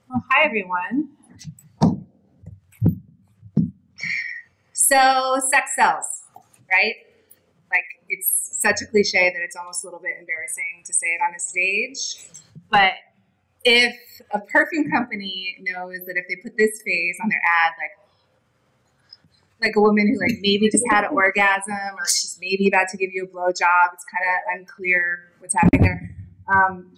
Well, hi, everyone. So, sex sells, right? Like, it's such a cliche that it's almost a little bit embarrassing to say it on a stage. But if a perfume company knows that if they put this face on their ad, like a woman who like maybe just had an orgasm or she's maybe about to give you a blowjob, it's kind of unclear what's happening there.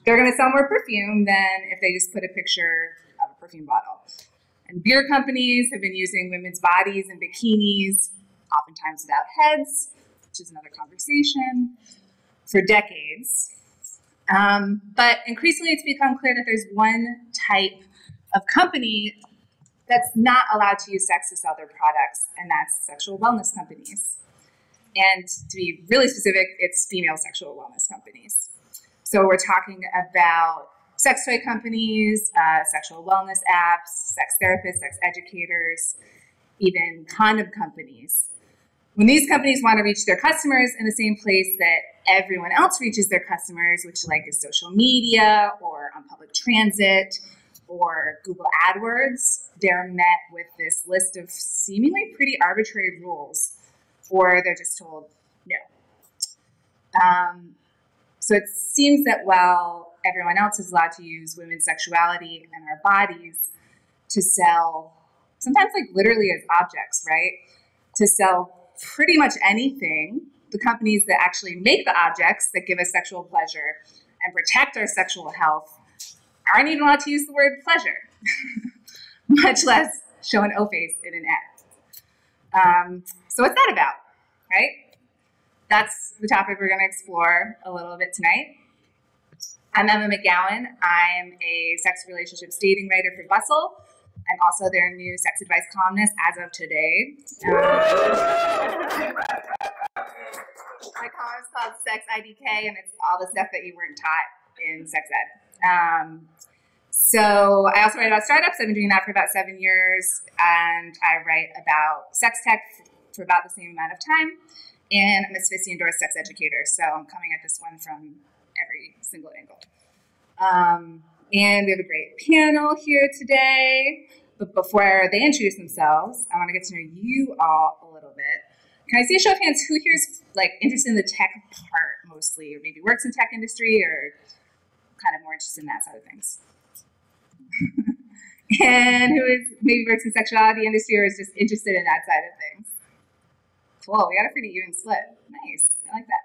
They're going to sell more perfume than if they just put a picture of a perfume bottle. And beer companies have been using women's bodies in bikinis, oftentimes without heads, which is another conversation, for decades. But increasingly it's become clear that there's one type of company that's not allowed to use sex to sell their products, and that's sexual wellness companies. And to be really specific, it's female sexual wellness companies. So we're talking about sex toy companies, sexual wellness apps, sex therapists, sex educators, even condom companies. When these companies want to reach their customers in the same place that everyone else reaches their customers, which like is social media or on public transit or Google AdWords, they're met with this list of seemingly pretty arbitrary rules, or they're just told no. So it seems that while everyone else is allowed to use women's sexuality and our bodies to sell, sometimes like literally as objects, right? To sell pretty much anything, the companies that actually make the objects that give us sexual pleasure and protect our sexual health aren't even allowed to use the word pleasure, much less show an O-face in an ad. So what's that about, right? That's the topic we're going to explore a little bit tonight. I'm Emma McGowan. I'm a sex relationships dating writer for Bustle. I'm also their new sex advice columnist as of today. My column is called Sex IDK, and it's all the stuff that you weren't taught in sex ed. So I also write about startups. I've been doing that for about 7 years, and I write about sex tech for about the same amount of time. And I'm a SFSI endorsed sex educator, so I'm coming at this one from every single angle. And we have a great panel here today. But before they introduce themselves, I want to get to know you all a little bit. Can I see a show of hands who here is like interested in the tech part mostly, or maybe works in tech industry, or kind of more interested in that side of things? And who is maybe works in sexuality industry or is just interested in that side of things? Cool, we got a pretty even split. Nice, I like that.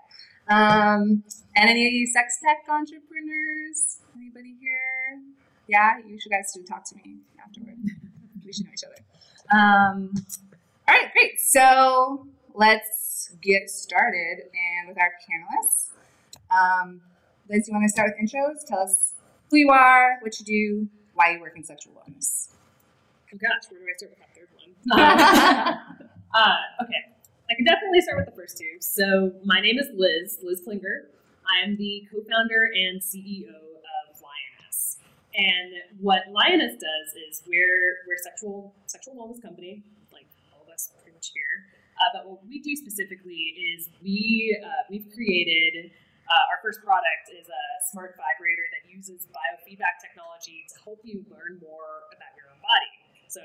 And any of you sex tech entrepreneurs? Anybody here? Yeah, you guys should talk to me afterward. We should know each other. All right, great. So let's get started and with our panelists. Liz, you want to start with intros? Tell us who you are, what you do, why you work in sexual wellness. Oh gosh, where do I start with that third one? Okay, I can definitely start with the first two. So my name is Liz Klinger. I'm the co-founder and CEO of Lioness. And what Lioness does is we're a sexual wellness company, like all of us pretty much here. But what we do specifically is we've created our first product is a smart vibrator that uses biofeedback technology to help you learn more about your own body. So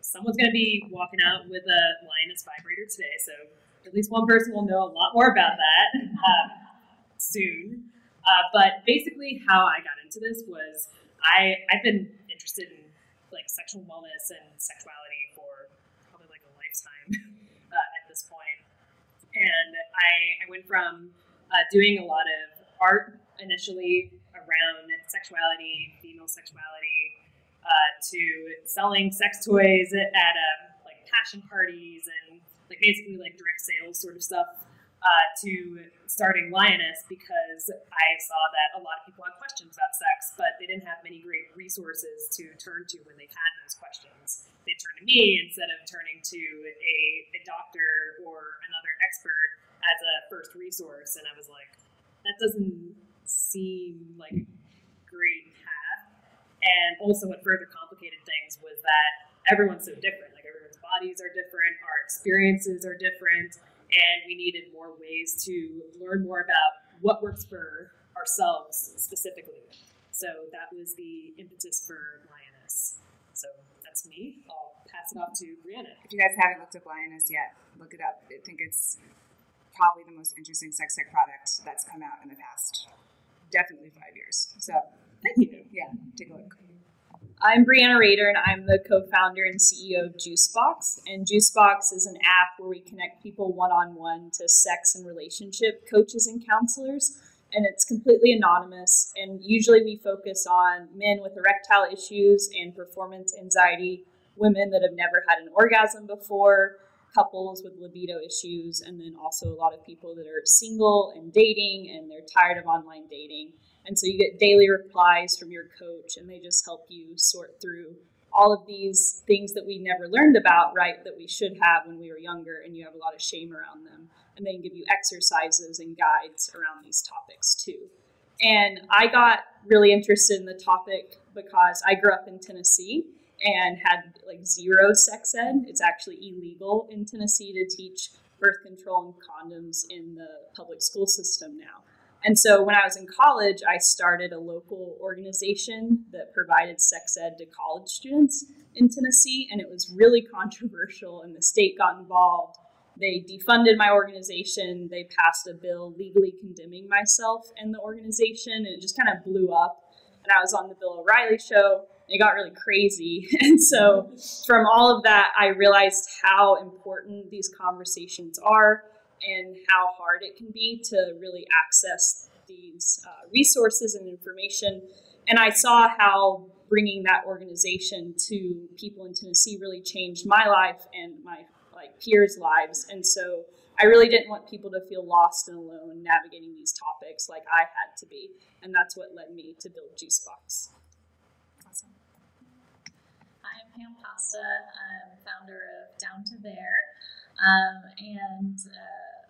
someone's going to be walking out with a Lioness vibrator today, so at least one person will know a lot more about that soon. But basically how I got into this was I've been interested in like sexual wellness and sexuality for probably like a lifetime at this point. And I went from doing a lot of art initially around sexuality, female sexuality, to selling sex toys at like passion parties and like basically like direct sales sort of stuff, to starting Lioness because I saw that a lot of people had questions about sex, but they didn't have many great resources to turn to when they had those questions. They turned to me instead of turning to a doctor or another expert as a first resource, and I was like, that doesn't seem like a great path. And also what further complicated things was that everyone's so different. Like everyone's bodies are different, our experiences are different, and we needed more ways to learn more about what works for ourselves specifically. So that was the impetus for Lioness. So that's me. I'll pass it off to Brianna. If you guys haven't looked up Lioness yet, look it up. I think it's probably the most interesting sex tech product that's come out in the past, definitely 5 years. So thank you. Yeah, take a look. I'm Brianna Rader, and I'm the co-founder and CEO of Juicebox. And Juicebox is an app where we connect people one-on-one to sex and relationship coaches and counselors. And it's completely anonymous. And usually we focus on men with erectile issues and performance anxiety, women that have never had an orgasm before, couples with libido issues, and then also a lot of people that are single and dating and they're tired of online dating. And so you get daily replies from your coach, and they just help you sort through all of these things that we never learned about, right, that we should have when we were younger, and you have a lot of shame around them. And they can give you exercises and guides around these topics too. And I got really interested in the topic because I grew up in Tennessee and had like zero sex ed. It's actually illegal in Tennessee to teach birth control and condoms in the public school system now. And so when I was in college, I started a local organization that provided sex ed to college students in Tennessee, and it was really controversial, and the state got involved. They defunded my organization. They passed a bill legally condemning myself and the organization, and it just kind of blew up. And I was on the Bill O'Reilly show, and it got really crazy. And so from all of that, I realized how important these conversations are and how hard it can be to really access these resources and information. And I saw how bringing that organization to people in Tennessee really changed my life and my peers' lives. And so I really didn't want people to feel lost and alone navigating these topics like I had to be. And that's what led me to build Juicebox. Awesome. I'm Costa. I'm founder of Down to There.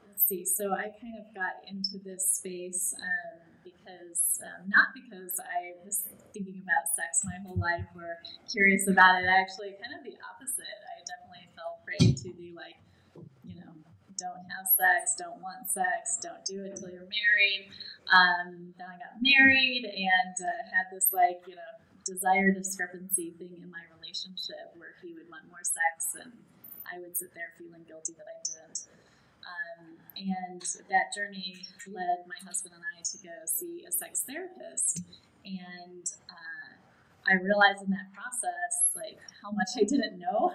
Let's see, so I kind of got into this space not because I was thinking about sex my whole life or curious about it. Actually, kind of the opposite. I definitely fell prey to the don't have sex, don't want sex, don't do it until you're married. Then I got married and had this desire discrepancy thing in my relationship where he would want more sex and I would sit there feeling guilty that I didn't. And that journey led my husband and I to go see a sex therapist. And I realized in that process, how much I didn't know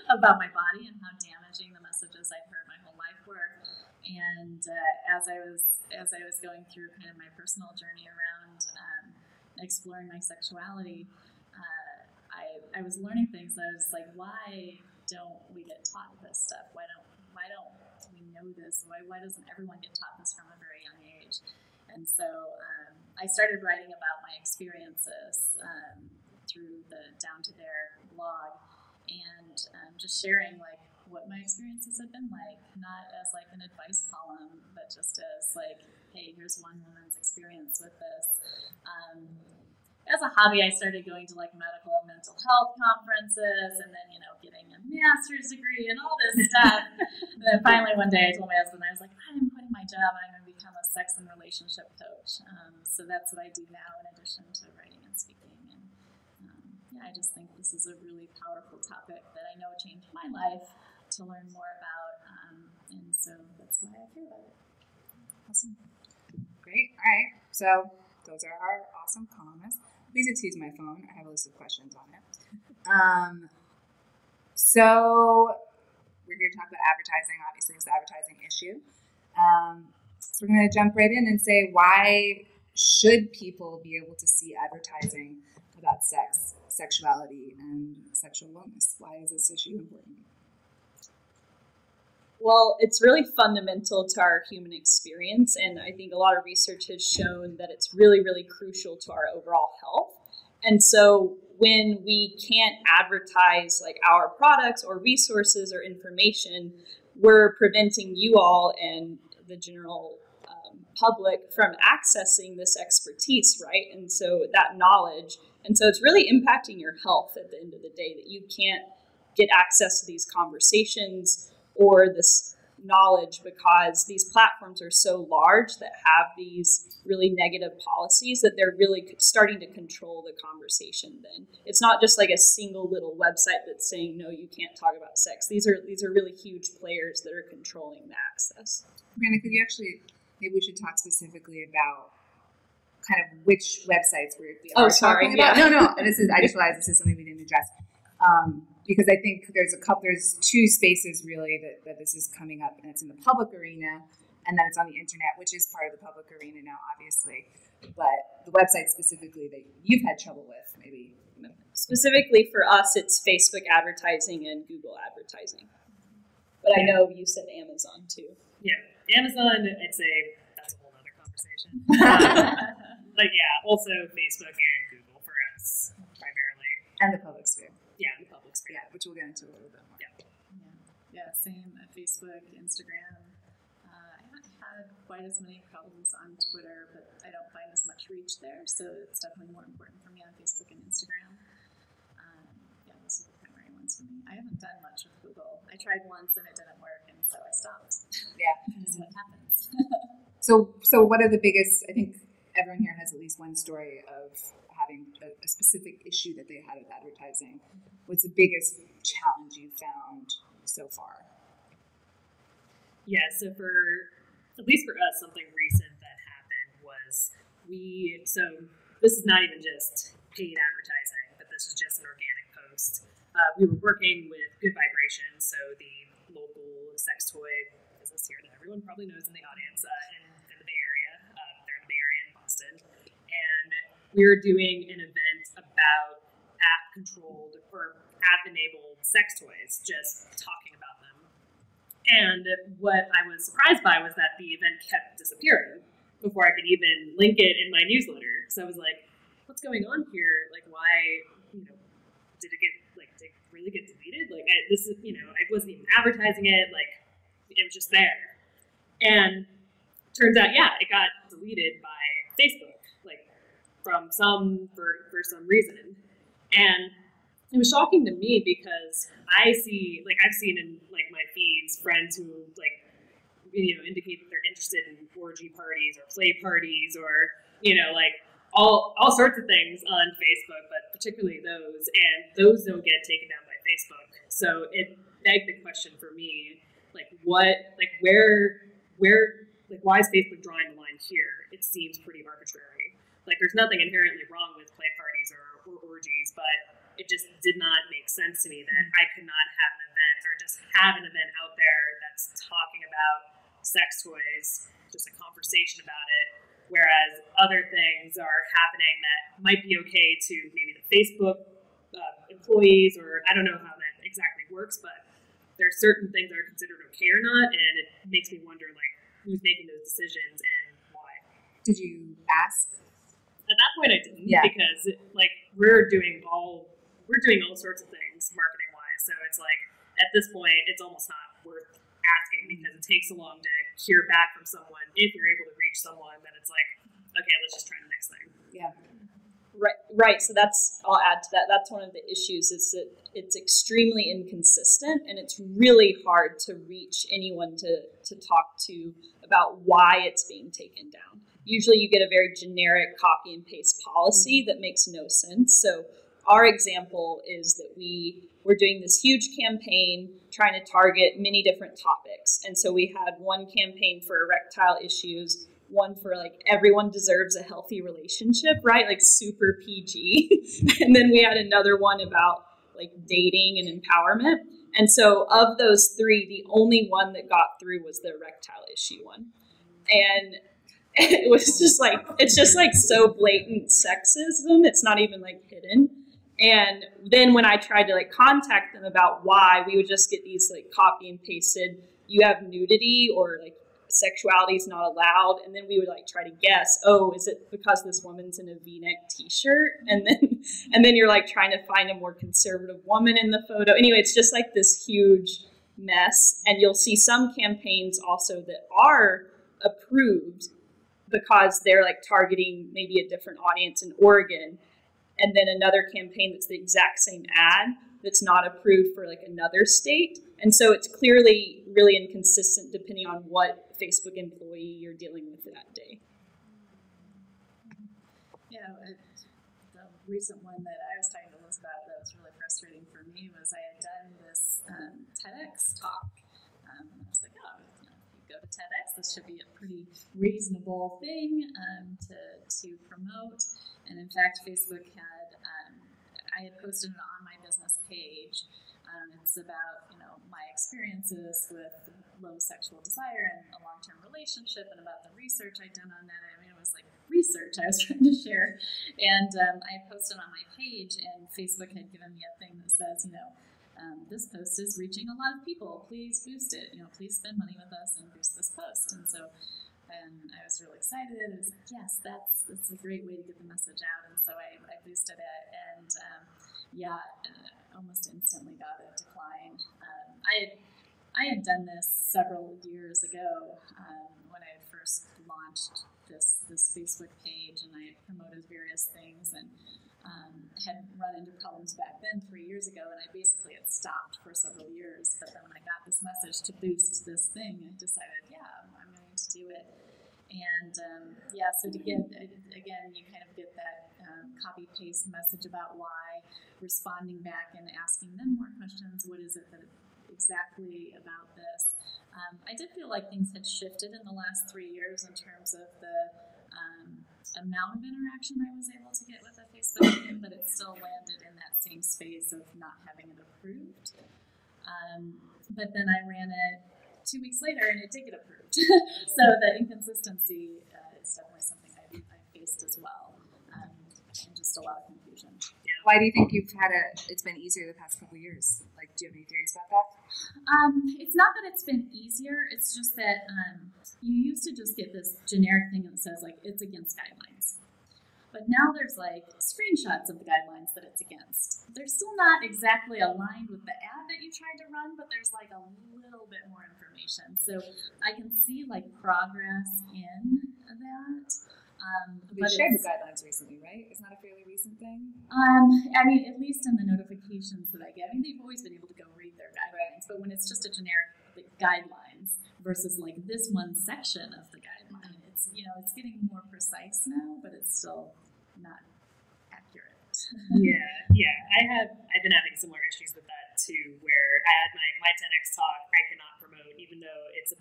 about my body and how damaging the messages I'd heard my whole life were. And as I was going through kind of my personal journey around exploring my sexuality, I was learning things. I was like, why don't we get taught this stuff? Why don't we know this? Why doesn't everyone get taught this from a very young age? And so I started writing about my experiences through the Down to There blog, and just sharing what my experiences have been like, not as an advice column, but just as hey, here's one woman's experience with this. As a hobby, I started going to medical and mental health conferences, and then getting a master's degree and all this stuff. And then finally one day I told my husband, I was like, I'm quitting my job. I'm going to become a sex and relationship coach. So that's what I do now in addition to writing and speaking. And I just think this is a really powerful topic that I know changed my life to learn more about. And so that's why I care about it. Awesome. Great. All right. So those are our awesome columnists. Please excuse my phone. I have a list of questions on it. So we're here to talk about advertising. Obviously, it's the advertising issue. So we're going to jump right in and say, why should people be able to see advertising about sex, sexuality, and sexual wellness? Why is this issue important? Well, it's really fundamental to our human experience, and I think a lot of research has shown that it's really, really crucial to our overall health. And so when we can't advertise our products or resources or information, we're preventing you all and the general public from accessing this expertise, right? And so that knowledge. And so it's really impacting your health at the end of the day, that you can't get access to these conversations or this knowledge because these platforms are so large that have these really negative policies that they're really starting to control the conversation. Then it's not just like a single little website that's saying, no, you can't talk about sex. These are really huge players that are controlling the access. Brianna, could you actually, maybe we should talk specifically about kind of which websites we are talking about. Yeah. No, I just realized this is something we didn't address. Because I think there's two spaces really that this is coming up, and it's in the public arena, and then it's on the internet, which is part of the public arena now, obviously. But the website specifically that you've had trouble with, maybe. Specifically for us, it's Facebook advertising and Google advertising. But I know you said Amazon too. Yeah, Amazon, that's a whole other conversation. But yeah, also Facebook and Google for us, primarily. And the public sphere. Yeah, the public sphere. Yeah, which we'll get into a little bit more. Yeah, same at Facebook, Instagram. I haven't had quite as many problems on Twitter, but I don't find as much reach there, so it's definitely more important for me on Facebook and Instagram. Those are the primary ones for me. I haven't done much with Google. I tried once and it didn't work, and so I stopped. Yeah. That's what happens. So what are the biggest, I think everyone here has at least one story of having a specific issue that they had with advertising. What's the biggest challenge you found so far? Yeah, so at least for us, something recent that happened was so this is not even just paid advertising, but this is just an organic post. We were working with Good Vibration, so the local sex toy business here that everyone probably knows in the audience in the Bay Area. They're in the Bay Area in Boston. And we were doing an event about app-controlled or app-enabled sex toys, just talking about them. And what I was surprised by was that the event kept disappearing before I could even link it in my newsletter. So I was like, what's going on here? Like, why, did it really get deleted? Like, I wasn't even advertising it. Like, it was just there. And turns out, yeah, it got deleted by Facebook, like, for some reason. And it was shocking to me because I've seen in like my feeds friends who indicate that they're interested in orgy parties or play parties or all sorts of things on Facebook, but particularly those, and those don't get taken down by Facebook. So it begged the question for me, why is Facebook drawing the line here? It seems pretty arbitrary. Like, there's nothing inherently wrong with play parties or orgies, but it just did not make sense to me that I could not have an event or just have an event out there that's talking about sex toys, just a conversation about it, whereas other things are happening that might be okay to maybe the Facebook employees, or I don't know how that exactly works, but there are certain things that are considered okay or not, and it makes me wonder, who's making those decisions and why. Did you ask? At that point, I didn't, because we're doing all sorts of things marketing wise. So it's like at this point, it's almost not worth asking because it takes so long to hear back from someone. If you're able to reach someone, then it's like, okay, let's just try the next thing. Yeah. Right. So I'll add to that. That's one of the issues is that it's extremely inconsistent, and it's really hard to reach anyone to talk to about why it's being taken down. Usually you get a very generic copy and paste policy that makes no sense. So our example is that we're doing this huge campaign trying to target many different topics. And so we had one campaign for erectile issues, one for everyone deserves a healthy relationship, right? Super PG. And then we had another one about dating and empowerment. And so of those three, the only one that got through was the erectile issue one. And it was just it's just so blatant sexism. It's not even hidden. And then when I tried to contact them about why, we would just get these copy and pasted, you have nudity or sexuality is not allowed. And then we would try to guess, oh, is it because this woman's in a V-neck t-shirt? And then you're trying to find a more conservative woman in the photo. Anyway, it's just this huge mess. And you'll see some campaigns also that are approved because they're targeting maybe a different audience in Oregon, and then another campaign that's the exact same ad that's not approved for another state. And so it's clearly really inconsistent depending on what Facebook employee you're dealing with that day. Yeah, the recent one that I was talking to Liz about that was really frustrating for me was I had done this TEDx talk. And I was like, oh, you know, if you go to TEDx, this should be a pretty reasonable thing to promote. And in fact, Facebook had, I had posted it on my business page. It's about, you know, my experiences with low sexual desire and a long-term relationship, and about the research I'd done on that. I mean, it was like research I was trying to share. And I posted on my page, and Facebook had given me a thing that says, you know, this post is reaching a lot of people. Please boost it. You know, please spend money with us and boost this post. And so I was really excited. I was like, yes, that's a great way to get the message out. And so I boosted it, and almost instantly got a decline. I had done this several years ago when I had first launched this Facebook page, and I had promoted various things, and had run into problems back then 3 years ago, and I basically had stopped for several years. But then when I got this message to boost this thing, I decided, I'm going to do it. And so to get, again, you kind of get that copy-paste message about why, responding back and asking them more questions. What is it that exactly about this? I did feel like things had shifted in the last 3 years in terms of the amount of interaction I was able to get with a Facebook team, but it still landed in that same space of not having it approved. But then I ran it 2 weeks later, and it did get approved. So the inconsistency is definitely something I faced as well, and just a lot of confusion. Yeah. Why do you think it's been easier the past couple of years? Like, do you have any theories about that? It's not that it's been easier. It's just that you used to just get this generic thing that says, like, it's against guidelines. But now there's, like, screenshots of the guidelines that it's against. They're still not exactly aligned with the ad that you tried to run, but there's, like, a little bit more information. So I can see, like, progress in that. They shared the guidelines recently, right? Isn't that a fairly recent thing? I mean, at least in the notifications that I get. I mean, they've always been able to go read their guidelines, but when it's just a generic guidelines versus, like, this one section of the guideline, it's, you know, it's getting more precise now, but it's still not accurate. I've been having similar issues with that too, where I had my 10X talk I cannot promote, even though it's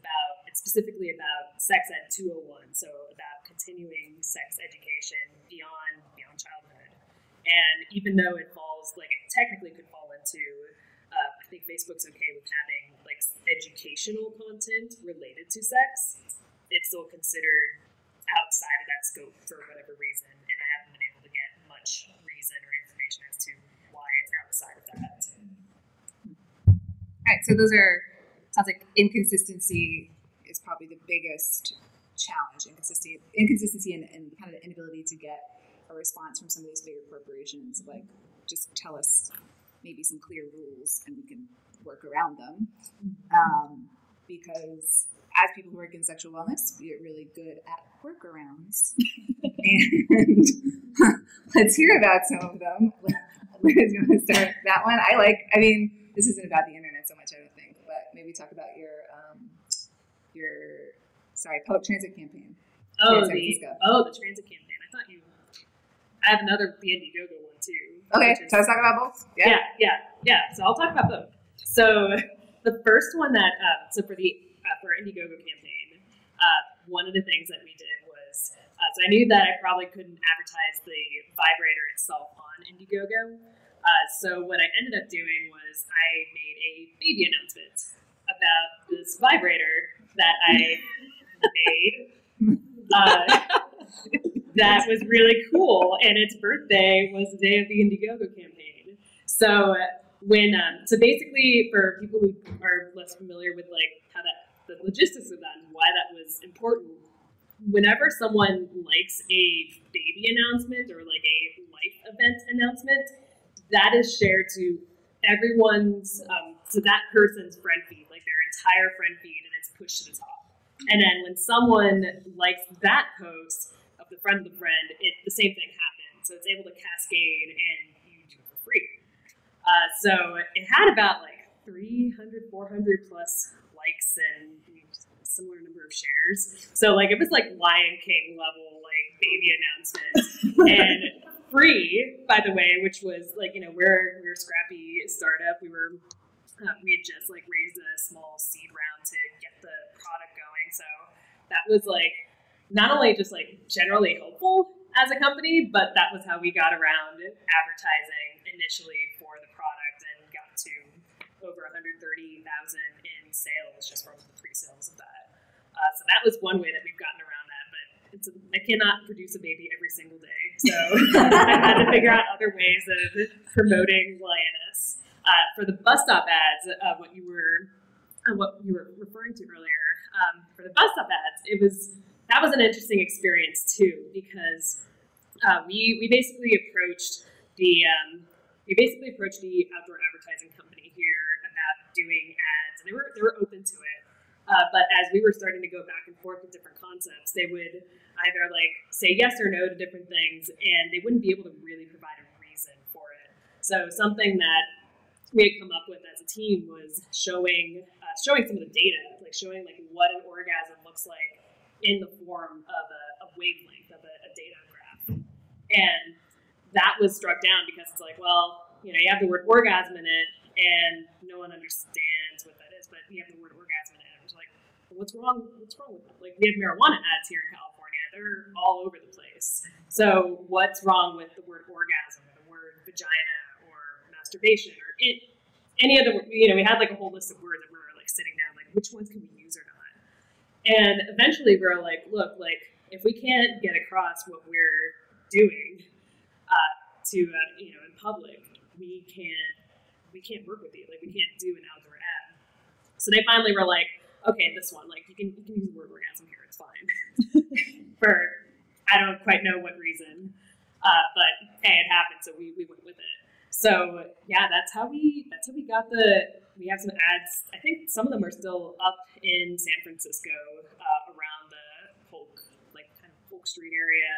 specifically about sex ed 201, so about continuing sex education beyond childhood. And even though it falls, like, it technically could fall into, I think Facebook's okay with having, like, educational content related to sex, it's still considered outside of that scope for whatever reason, and I haven't been able to get much reason or information as to why it's outside of that. All right, so sounds like inconsistency is probably the biggest challenge. Inconsistency and kind of the inability to get a response from some of these bigger corporations. Like, just tell us maybe some clear rules and we can work around them. Because as people who work in sexual wellness, we are really good at workarounds. And let's hear about some of them. Liz, you want to start that one? This isn't about the internet so much, I don't think, but maybe talk about your public transit campaign. The transit campaign. I have the Indiegogo one too. Okay, so let's talk about both. Yeah. So I'll talk about both. So the first one that for our Indiegogo campaign, one of the things that we did was so I knew that I probably couldn't advertise the vibrator itself on Indiegogo. So what I ended up doing was I made a baby announcement about this vibrator that I made that was really cool, and its birthday was the day of the Indiegogo campaign. So so basically, for people who are less familiar with, like, how the logistics of that and why that was important, whenever someone likes a baby announcement or, like, a life event announcement, that is shared to everyone's, to that person's friend feed, like their entire friend feed, and it's pushed to the top. And then when someone likes that post of the friend, the same thing happens. So it's able to cascade, and you do it for free. So it had about, like, 300, 400 plus likes and a similar number of shares. So like it was like Lion King level like baby announcement and free, by the way, which was like, you know, we're a scrappy startup. We had just like raised a small seed round to get the product going. So that was like not only just like generally helpful as a company, but that was how we got around advertising initially for the product and got to over 130,000 in sales just from the pre-sales of that. So that was one way that we've gotten around that, but I cannot produce a baby every single day. So I've had to figure out other ways of promoting Lioness. For the bus stop ads, what you were referring to earlier, for the bus stop ads, that was an interesting experience too, because we basically approached the outdoor advertising company here about doing ads, and they were open to it. But as we were starting to go back and forth with different concepts, they would either like say yes or no to different things, and they wouldn't be able to really provide a reason for it. So something that we had come up with as a team was showing some of the data, like showing like what an orgasm looks like in the form of a wavelength of a data graph. And that was struck down because it's like, well, you know, you have the word orgasm in it and no one understands what that is, but you have the word orgasm in it. And it's like, well, what's wrong with that? Like, we have marijuana ads here in California. They're all over the place. So what's wrong with the word orgasm or the word vagina or masturbation or any other, you know, we had like a whole list of words that we were like sitting down, like which ones can we use or not? And eventually we were like, look, like if we can't get across what we're doing to you know, in public, we can't work with you. Like we can't do an outdoor ad. So they finally were like, okay, this one, like you can use the word orgasm here, it's fine. For I don't quite know what reason, but hey, it happened, so we went with it. So yeah, that's how we got we have some ads. I think some of them are still up in San Francisco, around the Polk, like kind of Polk Street area,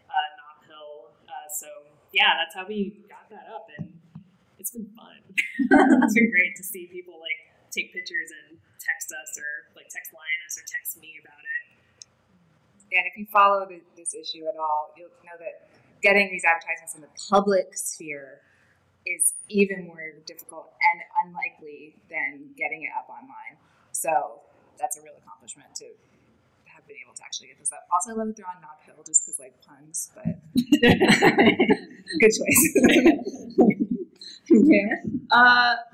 Knott Hill. So yeah, that's how we got that up, and it's been fun. It's been great to see people like take pictures and text us, or like text Lioness or text me about it. And if you follow this issue at all, you'll know that getting these advertisements in the public sphere is even more difficult and unlikely than getting it up online. So that's a real accomplishment to have been able to actually get this up. Also, I love that they're on Knott Hill just because, like, puns, but good choice.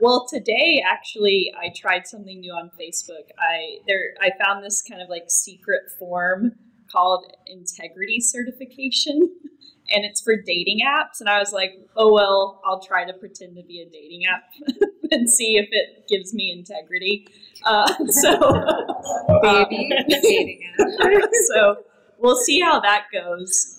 Well, today, actually, I tried something new on Facebook. I found this kind of, like, secret form called integrity certification. And it's for dating apps. And I was like, oh, well, I'll try to pretend to be a dating app and see if it gives me integrity. Baby dating app. So we'll see how that goes.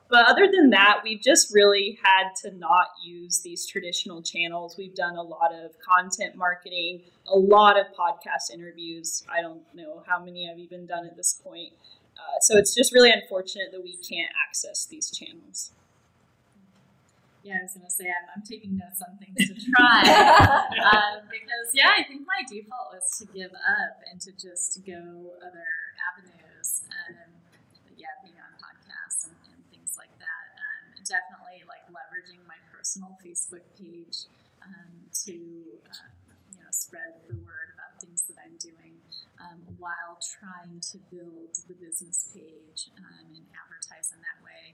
But other than that, we've just really had to not use these traditional channels. We've done a lot of content marketing, a lot of podcast interviews. I don't know how many I've even done at this point. So it's just really unfortunate that we can't access these channels. Yeah, I was going to say, I'm taking notes on things to try. Because, yeah, I think my default was to give up and to just go other avenues. Being on podcasts and things like that. Definitely, like, leveraging my personal Facebook page to, spread the word about things that I'm doing. While trying to build the business page and advertise in that way.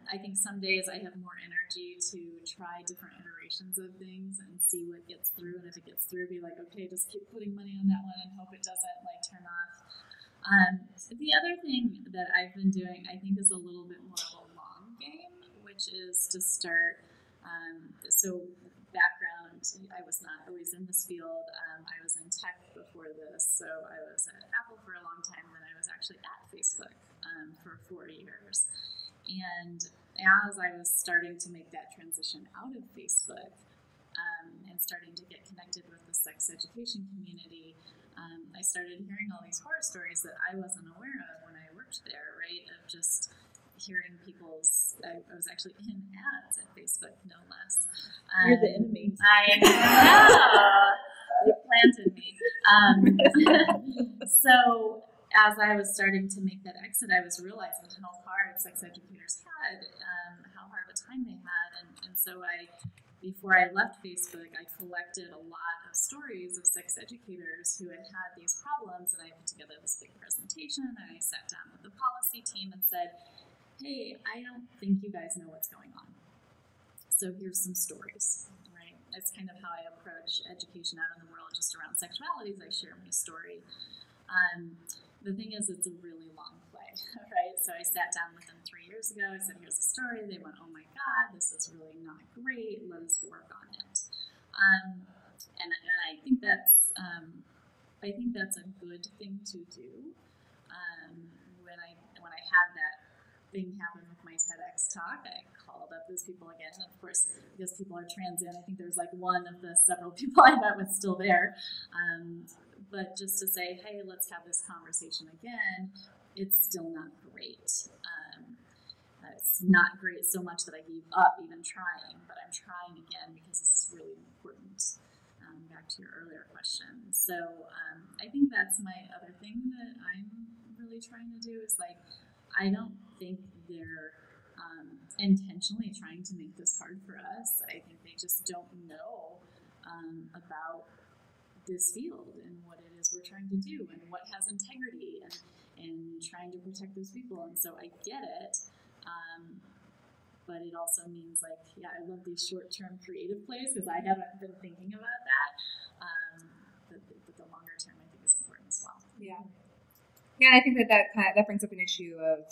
I think some days I have more energy to try different iterations of things and see what gets through. And if it gets through, be like, okay, just keep putting money on that one and hope it doesn't like turn off. The other thing that I've been doing, I think, is a little bit more of a long game, which is to start. Background, I was not always in this field. I was in tech before this, so I was at Apple for a long time, then I was actually at Facebook for 4 years. And as I was starting to make that transition out of Facebook and starting to get connected with the sex education community, I started hearing all these horror stories that I wasn't aware of when I worked there, right? Of just hearing I was actually in ads at Facebook, no less. You're the enemy. I know. You planted me. So as I was starting to make that exit, I was realizing how hard sex educators had, how hard of a time they had. And so before I left Facebook, I collected a lot of stories of sex educators who had had these problems, and I put together this big presentation, and I sat down with the policy team and said, hey, I don't think you guys know what's going on. So here's some stories, right? That's kind of how I approach education out in the world, just around sexuality, is I share my story. The thing is, it's a really long play, right? So I sat down with them 3 years ago. I said, here's the story. They went, oh my God, this is really not great. Let us work on it. And I think that's a good thing to do. When I had that thing happen with my TEDx talk, I called up those people again. And of course, because people are trans in, I think there's like one of the several people I met was still there. But just to say, hey, let's have this conversation again, it's still not great. It's not great so much that I gave up even trying, but I'm trying again because this is really important. Back to your earlier question. So I think that's my other thing that I'm really trying to do is like, I don't think they're intentionally trying to make this hard for us. I think they just don't know about this field and what it is we're trying to do and what has integrity and trying to protect those people. And so I get it. But it also means like, yeah, I love these short-term creative plays because I haven't been thinking about that. But the longer term I think is important as well. Yeah. Yeah, and I think that brings up an issue of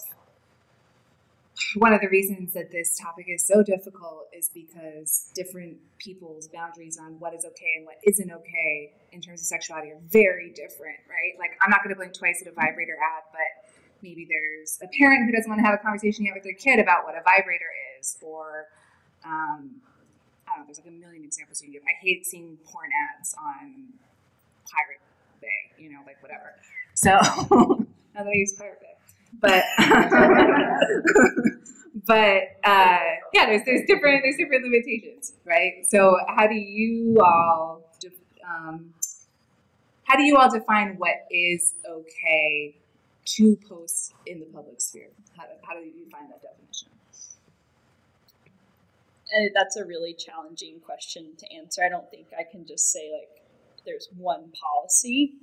one of the reasons that this topic is so difficult is because different people's boundaries on what is okay and what isn't okay in terms of sexuality are very different, right? Like, I'm not going to blink twice at a vibrator ad, but maybe there's a parent who doesn't want to have a conversation yet with their kid about what a vibrator is, or I don't know, there's like a million examples you can give. I hate seeing porn ads on Pirate Bay, you know, like whatever. So, not that I use Pirate Bay. But yeah, there's different limitations, right? So how do you all define what is okay to post in the public sphere? How do you define that definition? That's a really challenging question to answer. I don't think I can just say like there's one policy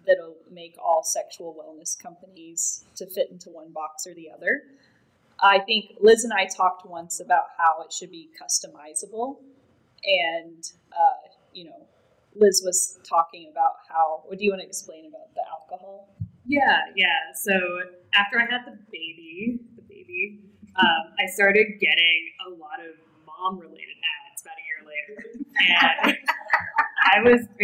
that'll make all sexual wellness companies to fit into one box or the other. I think Liz and I talked once about how it should be customizable, and Liz was talking about how. What do you want to explain about the alcohol? Yeah. So after I had the baby, I started getting a lot of mom-related ads about a year later, and I was at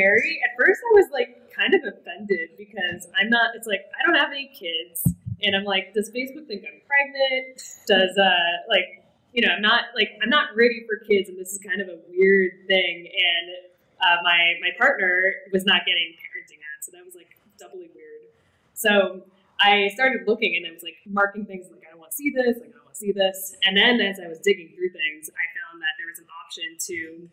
first I was like kind of offended because it's like, I don't have any kids, and I'm like, does Facebook think I'm pregnant? Does, I'm not ready for kids, and this is kind of a weird thing, and my partner was not getting parenting ads, so that was like doubly weird. So I started looking, and I was like marking things like, I don't want to see this, like I don't want to see this, and then as I was digging through things, I found that there was an option to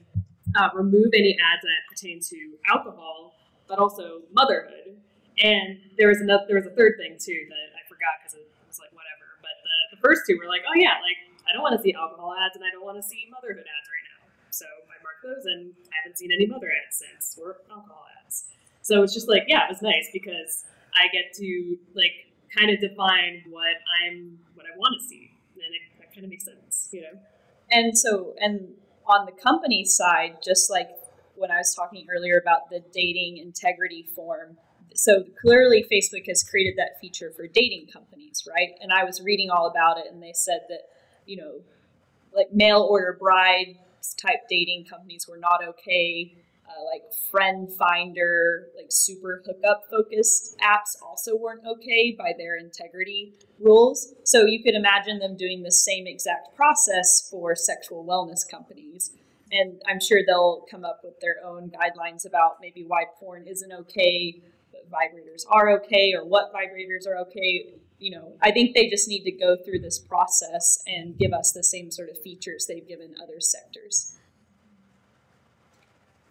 remove any ads that pertain to alcohol, but also motherhood. And there was a third thing too that I forgot because it was like whatever. But the first two were like, oh yeah, like I don't want to see alcohol ads and I don't want to see motherhood ads right now. So I marked those, and I haven't seen any mother ads since, or alcohol ads. So it's just like, yeah, it was nice because I get to like kind of define what I want to see, and that kind of makes sense, you know. And on the company side, just like when I was talking earlier about the dating integrity form, so clearly Facebook has created that feature for dating companies, right? And I was reading all about it, and they said that, like mail order bride type dating companies were not okay. Like Friend Finder, like super hookup focused apps also weren't okay by their integrity rules. So you could imagine them doing the same exact process for sexual wellness companies. And I'm sure they'll come up with their own guidelines about maybe why porn isn't okay, but vibrators are okay, or what vibrators are okay. I think they just need to go through this process and give us the same sort of features they've given other sectors.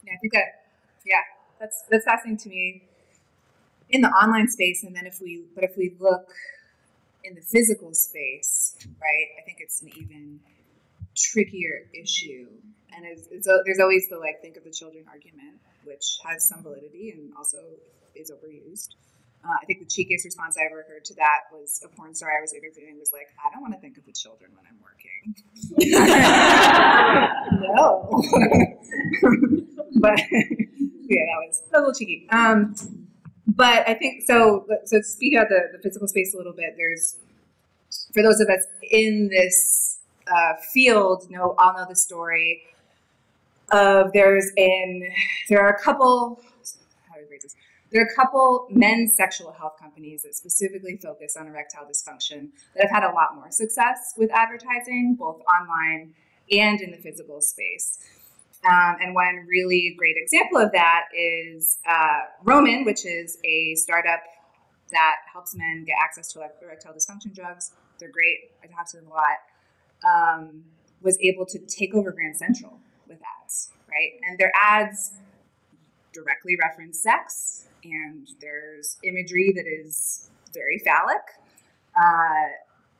Yeah, I think that, that's fascinating to me in the online space. And then if we look in the physical space, right, I think it's an even trickier issue. And there's always the like think of the children argument, which has some validity and also is overused. I think the cheekiest response I ever heard to that was a porn star I was interviewing was like, I don't want to think of the children when I'm working. No. But yeah, that was a little cheeky. But I think, so speaking about the physical space a little bit, there's, for those of us in this field, all know the story of there are a couple, how do I phrase this? There are a couple men's sexual health companies that specifically focus on erectile dysfunction that have had a lot more success with advertising, both online and in the physical space. And one really great example of that is Roman, which is a startup that helps men get access to erectile dysfunction drugs. They're great. I talk to them a lot. Was able to take over Grand Central with ads, right? And their ads directly reference sex, and there's imagery that is very phallic.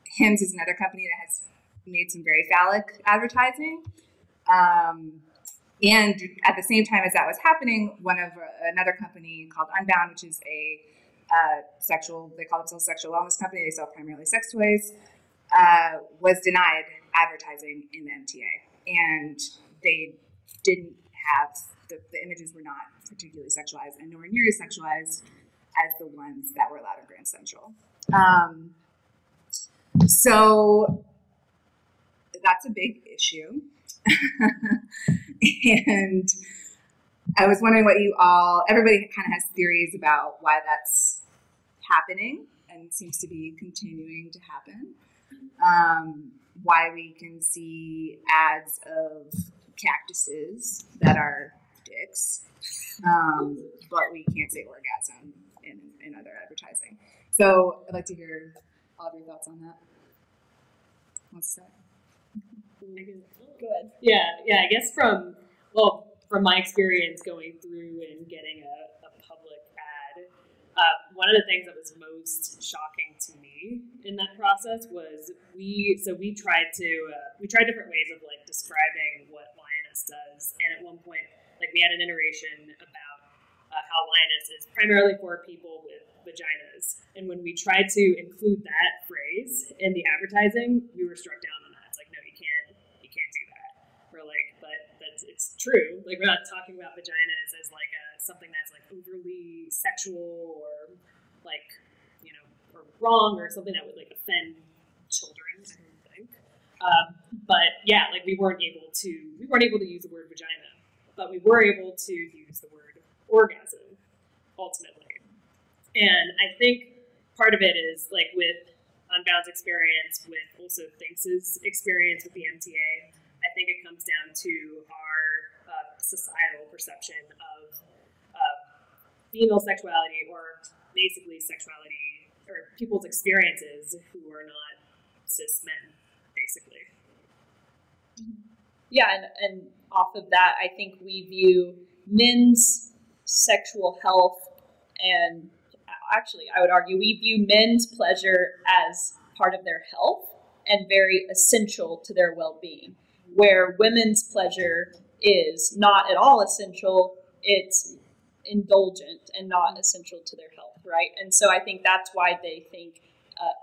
Hims is another company that has made some very phallic advertising. And at the same time as that was happening, another company called Unbound, which is a they call themselves a sexual wellness company, they sell primarily sex toys, was denied advertising in the MTA. And they didn't have, the images were not particularly sexualized and nowhere near as sexualized as the ones that were allowed in Grand Central. So that's a big issue. And I was wondering everybody kind of has theories about why that's happening and seems to be continuing to happen. Why we can see ads of cactuses that are dicks, but we can't say orgasm in other advertising. So I'd like to hear all of your thoughts on that. What's that? Go ahead. Yeah. I guess from my experience going through and getting a public ad, one of the things that was most shocking to me in that process was we tried different ways of like describing what Lioness does, and at one point, like we had an iteration about how Lioness is primarily for people with vaginas, and when we tried to include that phrase in the advertising, we were struck down on that. It's like, no, you can't do that. We're like, but it's true. Like, we're not talking about vaginas as like something that's like overly sexual or like, or wrong or something that would like offend children, I don't think. But yeah, like we weren't able to use the word vagina, but we were able to use the word orgasm ultimately. And I think part of it is like with Unbound's experience, with also Thinks' experience with the MTA, I think it comes down to our societal perception of female sexuality, or basically sexuality, or people's experiences who are not cis men, basically. Yeah, and off of that, I think we view men's sexual health, and actually, I would argue we view men's pleasure as part of their health and very essential to their well-being, where women's pleasure is not at all essential, it's indulgent and not essential to their health, right? And so I think that's why they think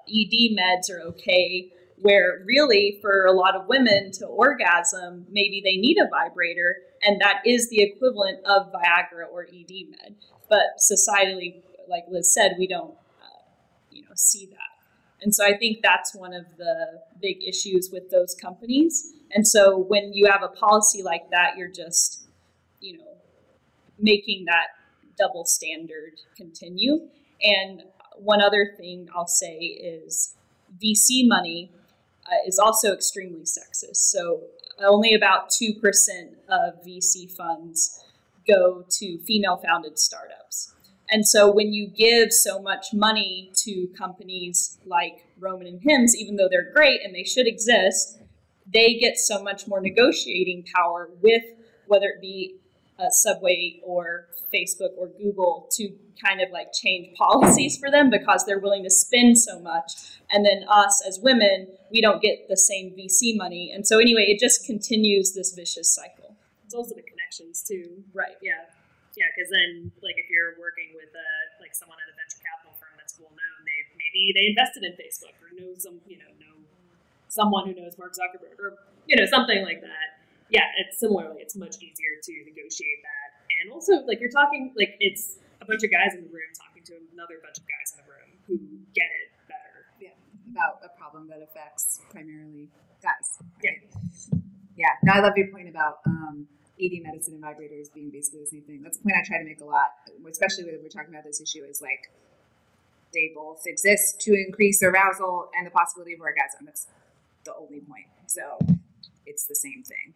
ED meds are okay, where really for a lot of women to orgasm, maybe they need a vibrator, and that is the equivalent of Viagra or ED med. But societally, like Liz said, we don't see that. And so I think that's one of the big issues with those companies. And so when you have a policy like that, you're just, making that double standard continue. And one other thing I'll say is VC money is also extremely sexist. So only about 2% of VC funds go to female-founded startups. And so when you give so much money to companies like Roman and Hims, even though they're great and they should exist, they get so much more negotiating power with whether it be Subway or Facebook or Google to kind of like change policies for them because they're willing to spend so much. And then us as women, we don't get the same VC money. And so anyway, it just continues this vicious cycle. It's also the connections too. Right. Yeah. Yeah, because then, like, if you're working with like someone at a venture capital firm that's well known, maybe they invested in Facebook or know someone who knows Mark Zuckerberg or something like that. Yeah, it's similarly, it's much easier to negotiate that, and also like you're talking like it's a bunch of guys in the room talking to another bunch of guys in the room who get it better. Yeah, about a problem that affects primarily guys. Right? Yeah. No, I love your point about ED medicine and vibrators being basically the same thing. That's a point I try to make a lot, especially when we're talking about this issue, is like they both exist to increase arousal and the possibility of orgasm. That's the only point. So it's the same thing.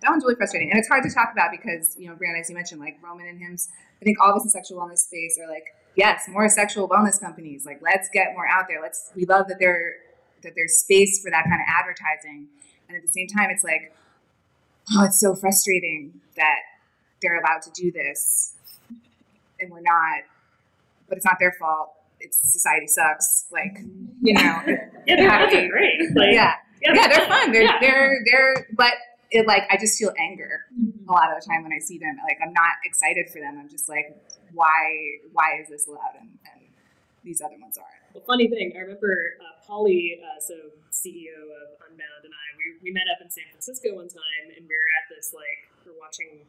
That one's really frustrating. And it's hard to talk about because, Brianna, as you mentioned, like Roman and Hims, I think all of us in sexual wellness space are like, yes, more sexual wellness companies. Like, let's get more out there. We love that there's space for that kind of advertising. And at the same time, it's like, oh, it's so frustrating that they're allowed to do this and we're not, but it's not their fault. It's society sucks. Like, yeah, they're great. Like, yeah, they're fun. They're, but it I just feel anger a lot of the time when I see them. Like, I'm not excited for them. I'm just like, why is this allowed and these other ones aren't? Well, funny thing, I remember Polly, so CEO of Unbound, and we met up in San Francisco one time, and we were at this we're watching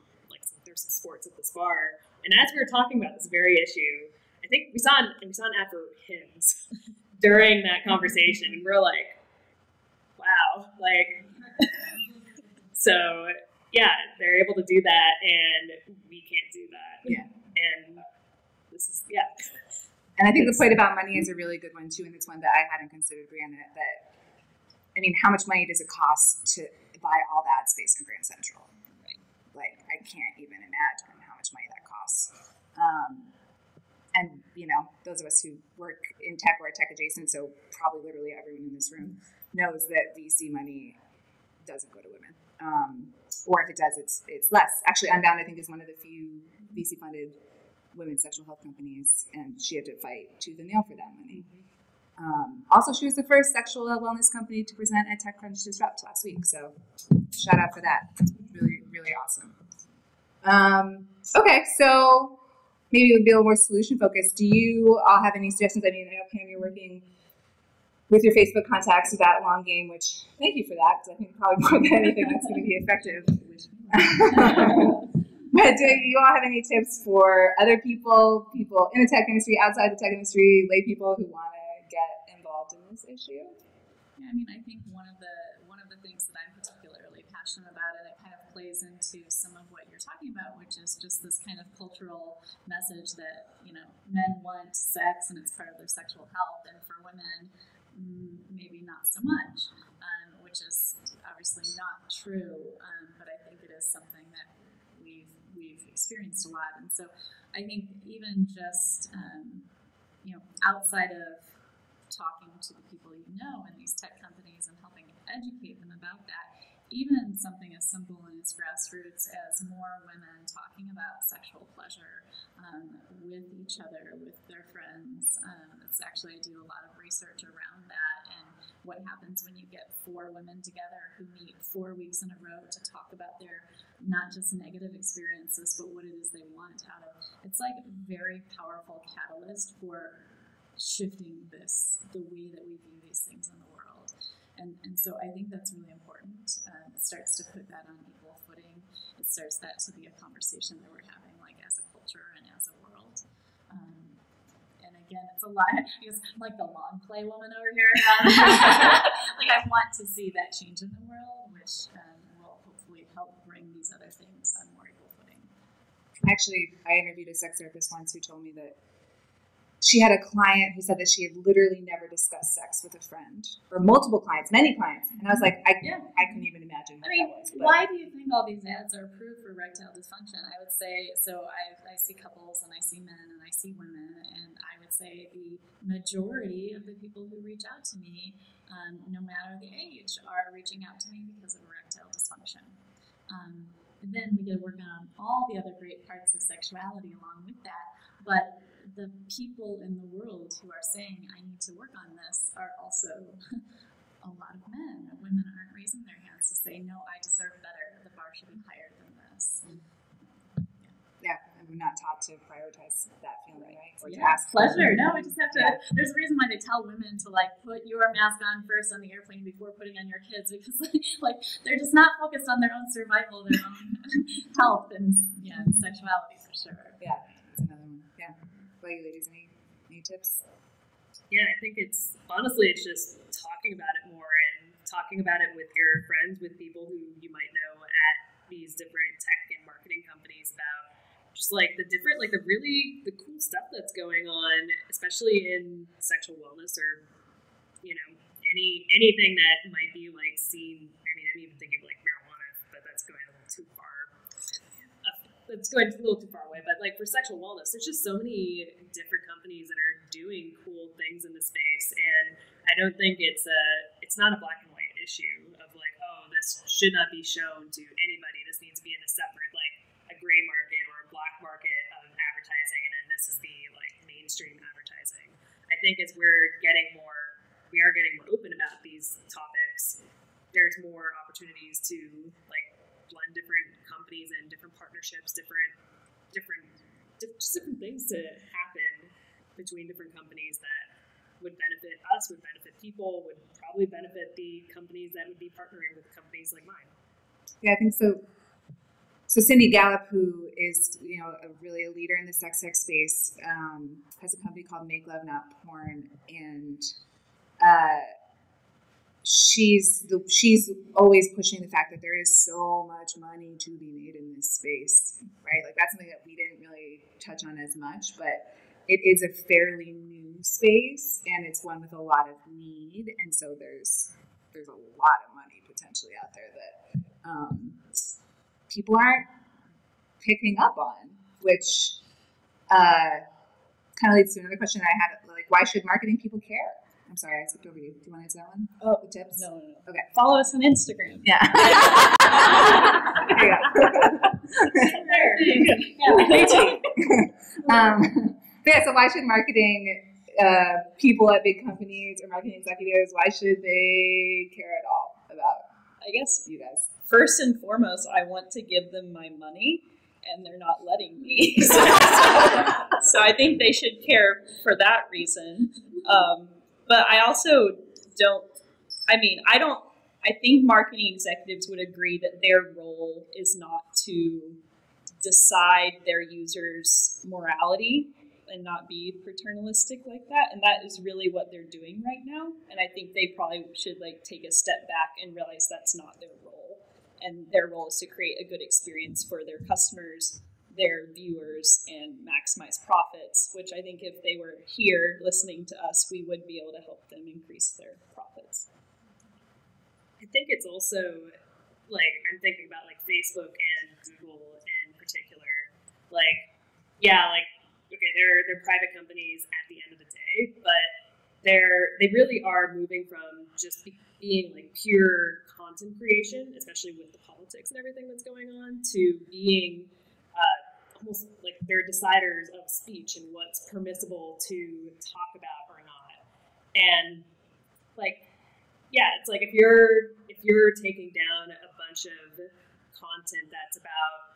there's some sports at this bar, and as we were talking about this very issue, I think we saw an ad for Hims during that conversation, and we're like, wow, so yeah, they're able to do that, and we can't do that. Yeah, and this is And I think the point about money is a really good one too, and it's one that I hadn't considered, Brianna. That, I mean, how much money does it cost to buy all that space in Grand Central? Right. I can't even imagine how much money that costs. And those of us who work in tech or tech adjacent, so probably literally everyone in this room knows that VC money doesn't go to women, or if it does, it's less. Actually, Unbound, I think, is one of the few VC funded women's sexual health companies, and she had to fight tooth and nail for that money. Also, she was the first sexual wellness company to present at TechCrunch Disrupt last week, so shout out for that. Really, really awesome. Okay, so maybe it would be a little more solution focused. Do you all have any suggestions? I mean, I know, Pam, you're working with your Facebook contacts with that long game, which thank you for that, because I think probably more than anything that's going to be effective. But do you all have any tips for other people in the tech industry, outside the tech industry, lay people who want to get involved in this issue? Yeah, I mean, I think one of the things that I'm particularly passionate about, and it kind of plays into some of what you're talking about, which is just this kind of cultural message that, men want sex and it's part of their sexual health, and for women, maybe not so much, which is obviously not true, but I think it is something that we've experienced a lot. And so I think even just, outside of talking to the people in these tech companies and helping educate them about that, even something as simple and as grassroots as more women talking about sexual pleasure with each other, with their friends. It's actually, I do a lot of research around that and what happens when you get 4 women together who meet 4 weeks in a row to talk about their not just negative experiences, but what it is they want out of. It's like a very powerful catalyst for shifting the way that we view these things in the world. And so I think that's really important. It starts to put that on equal footing. It starts that to be a conversation that we're having, as a culture and as a world. And again, it's a lot. Because I'm like the long play woman over here. I want to see that change in the world, which will hopefully help bring these other things on more equal footing. Actually, I interviewed a sex therapist once who told me that she had a client who said that she had literally never discussed sex with a friend, or multiple clients, many clients. And I was like, I couldn't even imagine what that was. But why do you think all these ads are approved for erectile dysfunction? I would say, so I see couples and I see men and I see women, and I would say the majority of the people who reach out to me, no matter the age, are reaching out to me because of erectile dysfunction. Then we get to work on all the other great parts of sexuality along with that. But the people in the world who are saying, I need to work on this, are also a lot of men. Women aren't raising their hands to say, no, I deserve better. The bar should be higher than this. yeah, and we're not taught to prioritize that feeling, right? Or to Yeah, ask pleasure. No, we just have to. There's a reason why they tell women to like put your mask on first on the airplane before putting on your kids, because like they're just not focused on their own survival, their own health, and sexuality for sure. Yeah, that's another one. Yeah. Well, you ladies, any tips? Yeah, I think it's just talking about it more and talking about it with your friends, with people who you might know at these different tech and marketing companies about just like the different, like the cool stuff that's going on, especially in sexual wellness or, you know, anything that might be like seen. I mean, I'm even thinking of like marijuana, but that's going a little too far. It's going a little too far away, but like for sexual wellness, there's just so many different companies that are doing cool things in the space, and I don't think it's not a black and white issue of like, oh, this should not be shown to anybody. This needs to be in a separate, like a gray market or a black market of advertising, and then this is the like mainstream advertising. I think as we are getting more open about these topics, there's more opportunities to like blend different companies and different partnerships, different things to happen between different companies that would benefit us, would benefit people, would probably benefit the companies that would be partnering with companies like mine. Yeah, I think so. So Cindy Gallup, who is really a leader in the sex tech space, has a company called Make Love Not Porn, and she's always pushing the fact that there is so much money to be made in this space, right? Like that's something that we didn't really touch on as much, but it is a fairly new space, and it's one with a lot of need, and so there's a lot of money potentially out there that people aren't picking up on, which kind of leads to another question I had, like, why should marketing people care? I'm sorry, I skipped over you. Do you want to answer that one? Oh, the tips? No. Okay. Follow us on Instagram. Yeah. There you go. Yeah, so why should marketing people at big companies or marketing executives, why should they care at all about, I guess, you guys? first and foremost, I want to give them my money, and they're not letting me. So I think they should care for that reason. But I also I think marketing executives would agree that their role is not to decide their users' morality and not be paternalistic like that. And that is really what they're doing right now. And I think they probably should take a step back and realize that's not their role. And their role is to create a good experience for their customers, their viewers, and maximize profits, which I think if they were here listening to us, we would be able to help them increase their profits. I think it's also, I'm thinking about, Facebook and Google in particular. Okay, they're private companies at the end of the day, but they really are moving from just being, pure content creation, especially with the politics and everything that's going on, to being almost they're deciders of speech and what's permissible to talk about or not. And it's if you're taking down a bunch of content that's about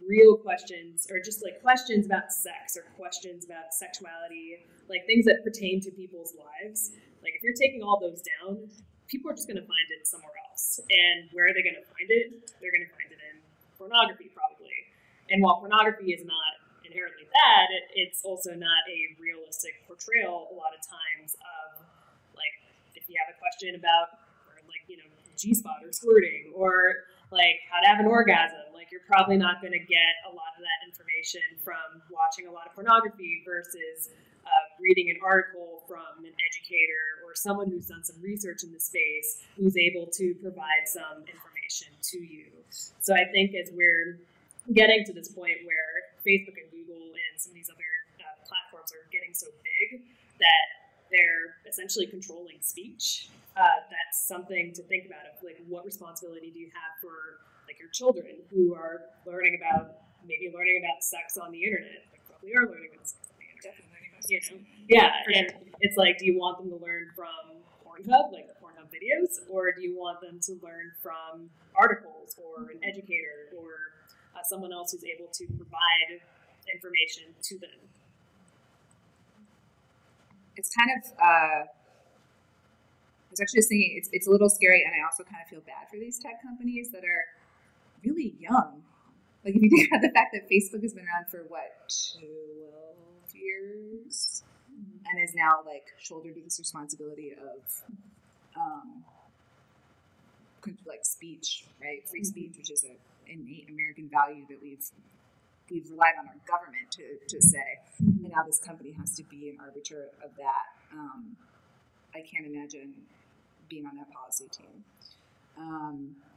real questions or just questions about sex or questions about sexuality, things that pertain to people's lives, if you're taking all those down, people are just going to find it somewhere else. And where are they going to find it? They're going to find it in pornography, probably. And while pornography is not inherently bad, it's also not a realistic portrayal a lot of times of, if you have a question about, G-spot or squirting, or like how to have an orgasm. Like you're probably not going to get a lot of that information from watching a lot of pornography versus reading an article from an educator or someone who's done some research in the space who's able to provide some information to you. So I think as we're getting to this point where Facebook and Google and some of these other platforms are getting so big that they're essentially controlling speech, that's something to think about. Like, what responsibility do you have for like your children who are learning about sex on the internet? They probably are learning about sex on the internet. Definitely. You know? Yeah, and it's like, do you want them to learn from Pornhub, like the Pornhub videos, or do you want them to learn from articles or an educator or someone else who's able to provide information to them? It's kind of, I was actually just thinking, it's a little scary, and I also kind of feel bad for these tech companies that are really young. Like, if you think about the fact that Facebook has been around for, 12 years, and is now, like, shouldered with this responsibility of, like, speech, right? Free speech, which is an innate American value that we've relied on our government to say, and now this company has to be an arbiter of that. I can't imagine being on that policy team.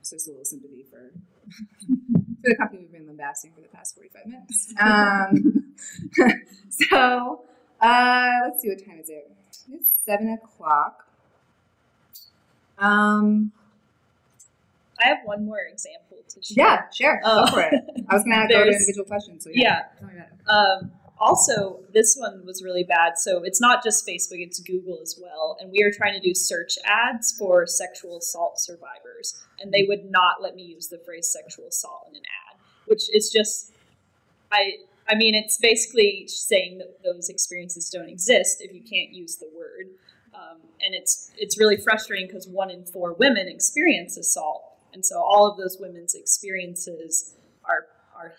So it's a little sympathy for the company we've been lambasting for the past 45 minutes. So let's see, what time is it? It's 7 o'clock. I have one more example to share. Yeah, sure. Go for it. I was going to go to individual questions. So yeah. Tell me about it. Also, this one was really bad. So it's not just Facebook, it's Google as well. And we are trying to do search ads for sexual assault survivors. And they would not let me use the phrase sexual assault in an ad, which is just, I mean, it's basically saying that those experiences don't exist if you can't use the word. And it's really frustrating because 1 in 4 women experience assault. And so all of those women's experiences are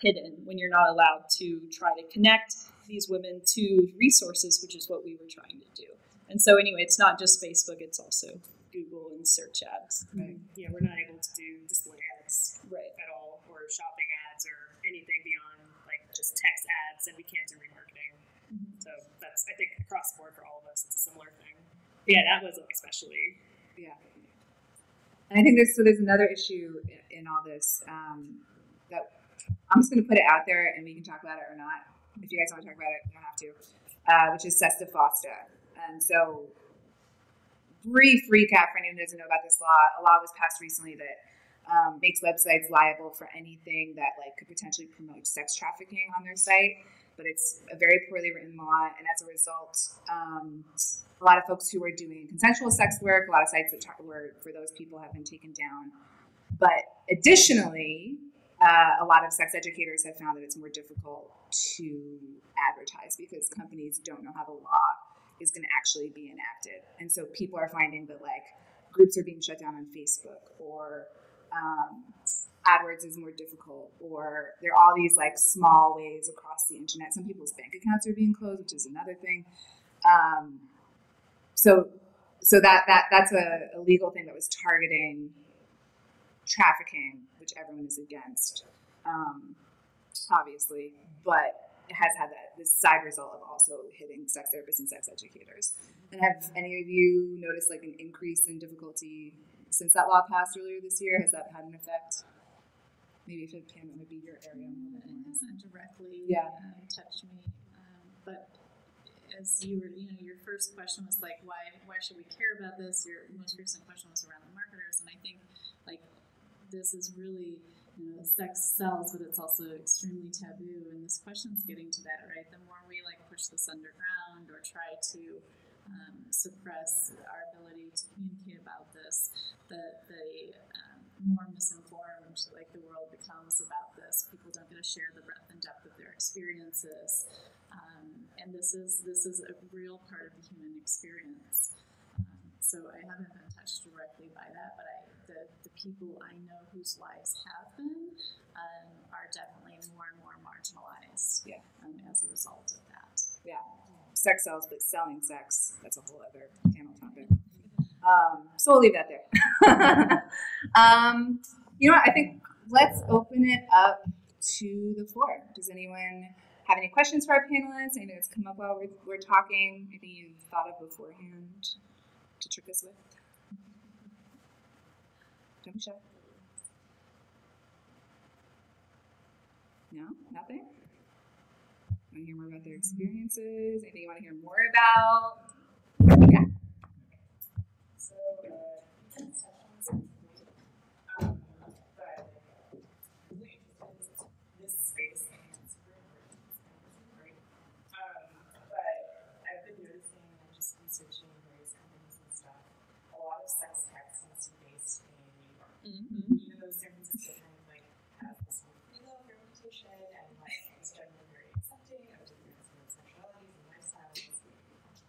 hidden when you're not allowed to try to connect these women to resources, which is what we were trying to do. And so anyway, it's not just Facebook, it's also Google and search ads. Right. Yeah, we're not able to do display ads at all, or shopping ads, or anything beyond like just text ads, and we can't do remarketing. Mm-hmm. So that's, I think, across the board for all of us, it's a similar thing. But yeah, that was especially. Yeah. And I think there's another issue in all this that I'm just going to put it out there, and we can talk about it or not. If you guys want to talk about it, you don't have to, which is Costa. And so, brief recap for anyone who doesn't know about this law. A law was passed recently that makes websites liable for anything that like could potentially promote sex trafficking on their site. But it's a very poorly written law, and as a result, a lot of folks who are doing consensual sex work, a lot of sites that were for those people have been taken down. But additionally, a lot of sex educators have found that it's more difficult to advertise because companies don't know how the law is going to actually be enacted. And so people are finding that like groups are being shut down on Facebook, or AdWords is more difficult, or there are all these like small ways across the internet. Some people's bank accounts are being closed, which is another thing. So that's a legal thing that was targeting trafficking, which everyone is against, obviously, but it has had this side result of also hitting sex therapists and sex educators. And have any of you noticed like an increase in difficulty since that law passed earlier this year? Has that had an effect? Maybe if it would be your area. It hasn't directly touched me, but as you were, your first question was like, why should we care about this? Your most recent question was around the marketers, and I think like this is really, sex sells, but it's also extremely taboo. And this question's getting to that, right? The more we like push this underground or try to suppress our ability to communicate about this, the more misinformed like the world becomes about this. People don't get to share the breadth and depth of their experiences, and this is a real part of the human experience. So I haven't been touched directly by that, but the people I know whose lives have been are definitely more and more marginalized as a result of that. Yeah. Sex sells, but selling sex, that's a whole other panel topic. So we'll leave that there. You know what? I think let's open it up to the floor. Does anyone have any questions for our panelists? Anything that's come up while we're talking? Anything you thought of beforehand to trick us with? Don't be shy. No? Nothing? Want to hear more about their experiences? Anything you want to hear more about? Yeah. So, this space is super important, right? But I've been noticing, and just researching various companies and stuff, a lot of sex tech seems to be based in New York. Even though San Francisco kind of like has this whole free love reputation and like is generally very accepting of different sexualities and lifestyles,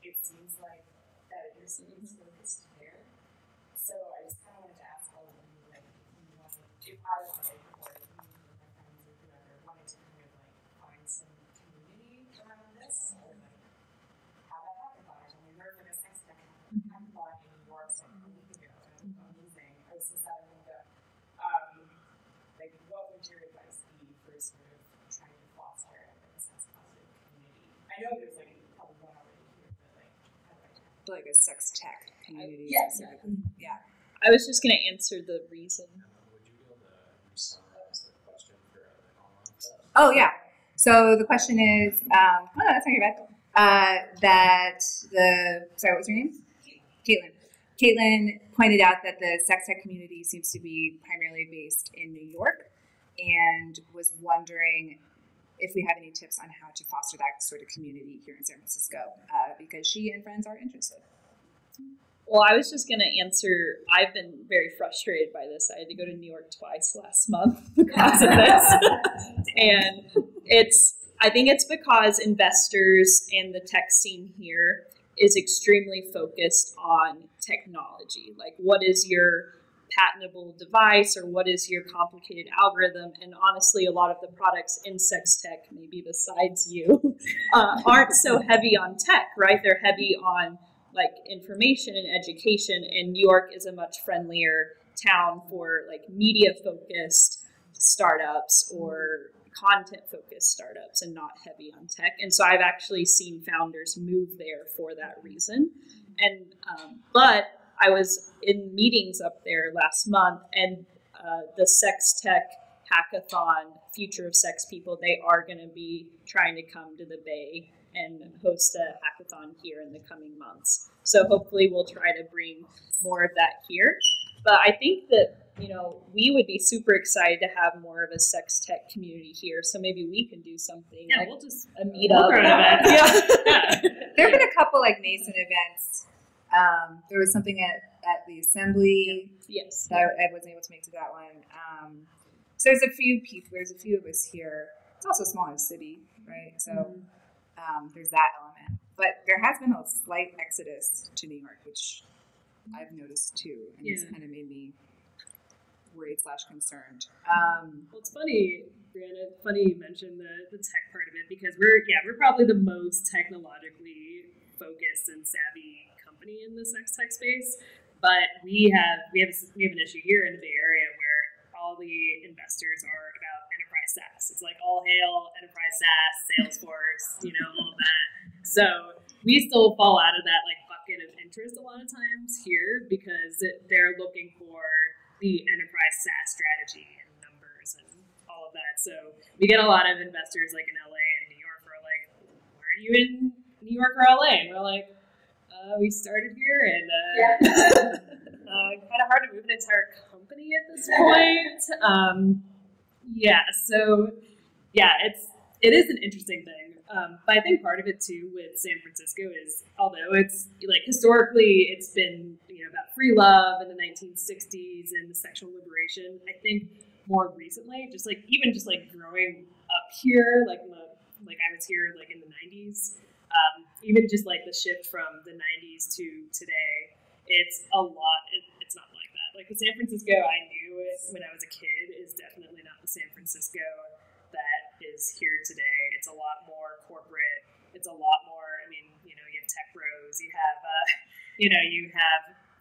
it seems like that your city is focused there. So I just kind of wanted to ask all of you, like, if I wanted, or if you or my friends or whoever wanted to kind of like find some community around this, or like have a hackathon or something. There was like a sex tech hackathon in New York like a week ago, and it was amazing. I was so sad I didn't go. Like, what would your advice be for sort of trying to foster like a sex positive community? I know there's like probably one already here, but like, how do I do that? Like a sex tech community. Yes. Yeah. I was just going to answer the reason. Would you be able to summarize the question for the online? Oh, yeah. So the question is, oh, no, that's not your bad. Sorry, what was your name? Caitlin. Caitlin pointed out that the sex tech community seems to be primarily based in New York and was wondering if we have any tips on how to foster that sort of community here in San Francisco, because she and friends are interested. Well, I was just going to answer, I've been very frustrated by this. I had to go to New York twice last month because of this. And I think it's because investors and the tech scene here is extremely focused on technology. Like, what is your patentable device, or what is your complicated algorithm? And honestly, a lot of the products in sex tech, maybe besides you, aren't so heavy on tech, right? They're heavy on like information and education, and New York is a much friendlier town for like media focused startups or content focused startups, and not heavy on tech. And so I've actually seen founders move there for that reason. And but I was in meetings up there last month, and the sex tech hackathon, Future of Sex People, they are going to be trying to come to the Bay and host a hackathon here in the coming months. So hopefully we'll try to bring more of that here. But I think that, we would be super excited to have more of a sex tech community here. So maybe we can do something. Yeah, like we'll just a meetup. Yeah. There have been a couple like nascent events. There was something at the assembly. Yes. That I wasn't able to make to that one. So there's a few people. There's a few of us here. It's also a smaller city, right? So there's that element. But there has been a slight exodus to New York, which I've noticed too, and it's kind of made me worried/concerned. Well, it's funny, Brianna. Funny you mentioned the tech part of it, because we're probably the most technologically focused and savvy company in the sex tech space. But we have an issue here in the Bay Area where all the investors are about enterprise SaaS. It's like all hail enterprise SaaS, Salesforce, all of that. So we still fall out of that like bucket of interest a lot of times here, because they're looking for the enterprise SaaS strategy and numbers and all of that. So we get a lot of investors like in LA and New York who are like, "Why are you in New York or LA?" And we're like, "We started here, and kind of hard to move an entire company at this point." It is an interesting thing. But I think part of it too with San Francisco is, although it's like historically it's been about free love in the 1960s and the sexual liberation, I think more recently, just like growing up here, like I was here like in the 90s, even just like the shift from the 90s to today, it's a lot. It's not like that. Like the San Francisco I knew it when I was a kid is definitely not the San Francisco that is here today. It's a lot more corporate. It's a lot more, you have tech bros, you have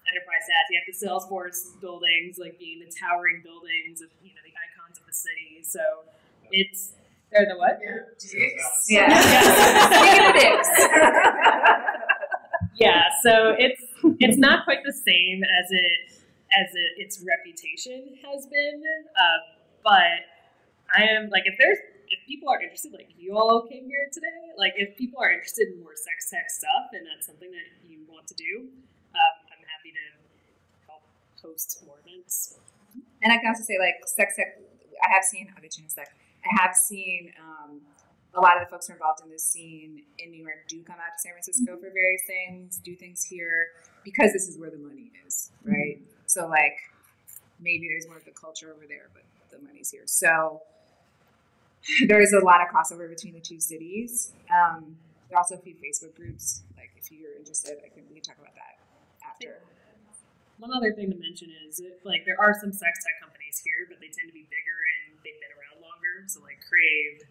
enterprise SaaS. You have the Salesforce buildings, like being the towering buildings of, the icons of the city. So they're the what? Yeah. Speaking of dicks. Yeah, so it's not quite the same as its reputation has been, but I am like, if people are interested, like you all came here today, like if people are interested in more sex tech stuff and that's something that you want to do, I'm happy to help host more events. And I can also say, like, sex tech, I'll get you in a sec. I have seen a lot of the folks who are involved in this scene in New York do come out to San Francisco for various things, do things here, because this is where the money is, right? So, like, maybe there's more of the culture over there, but the money's here. So there is a lot of crossover between the two cities. There are also a few Facebook groups. Like, if you're interested, we can talk about that after. One other thing to mention is, like, there are some sex tech companies here, but they tend to be bigger and they've been around longer. So, like, Crave,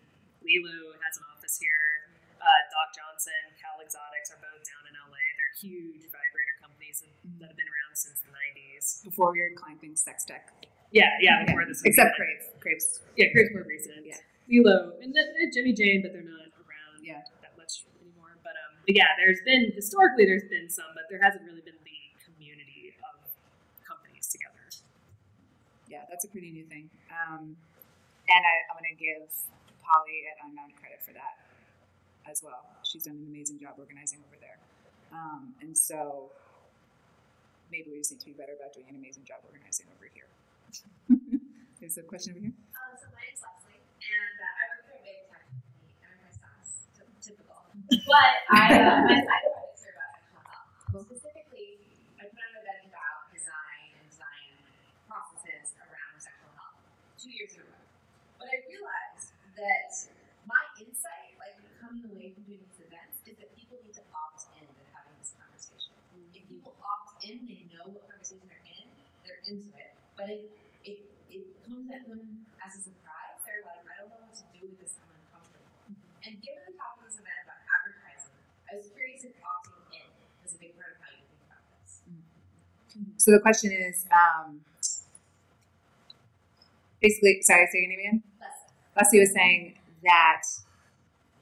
Lilo has an office here. Doc Johnson, Cal Exotics are both down in LA. They're huge vibrator companies that have been around since the 90s. Before we were claiming sex tech. Yeah, before this. Except Crave. Crave's more recent. Yeah. Lilo, and then Jimmy Jane, but they're not around that much anymore. But yeah, historically there's been some, but there hasn't really been the community of companies together. Yeah, that's a pretty new thing. And I'm going to give Polly at Unknown credit for that as well. She's done an amazing job organizing over there. And so maybe we just need to be better about doing an amazing job organizing over here. There's a question over here. So my name's Leslie, and I work for a big tech company, enterprise SaaS, typical. But my side projects are about sexual health. Specifically, I put on an event about design processes around sexual health 2 years in a row. But I realized that my insight, like coming away from doing these events, is that people need to opt in to having this conversation. If people opt in, they know what conversation they're into it. But it comes at them as a surprise. They're like, I don't know what to do with this, I'm uncomfortable. And given the topic of this event about advertising, I was curious if opting in is a big part of how you think about this. So the question is, basically, sorry, say your name again? Leslie was saying that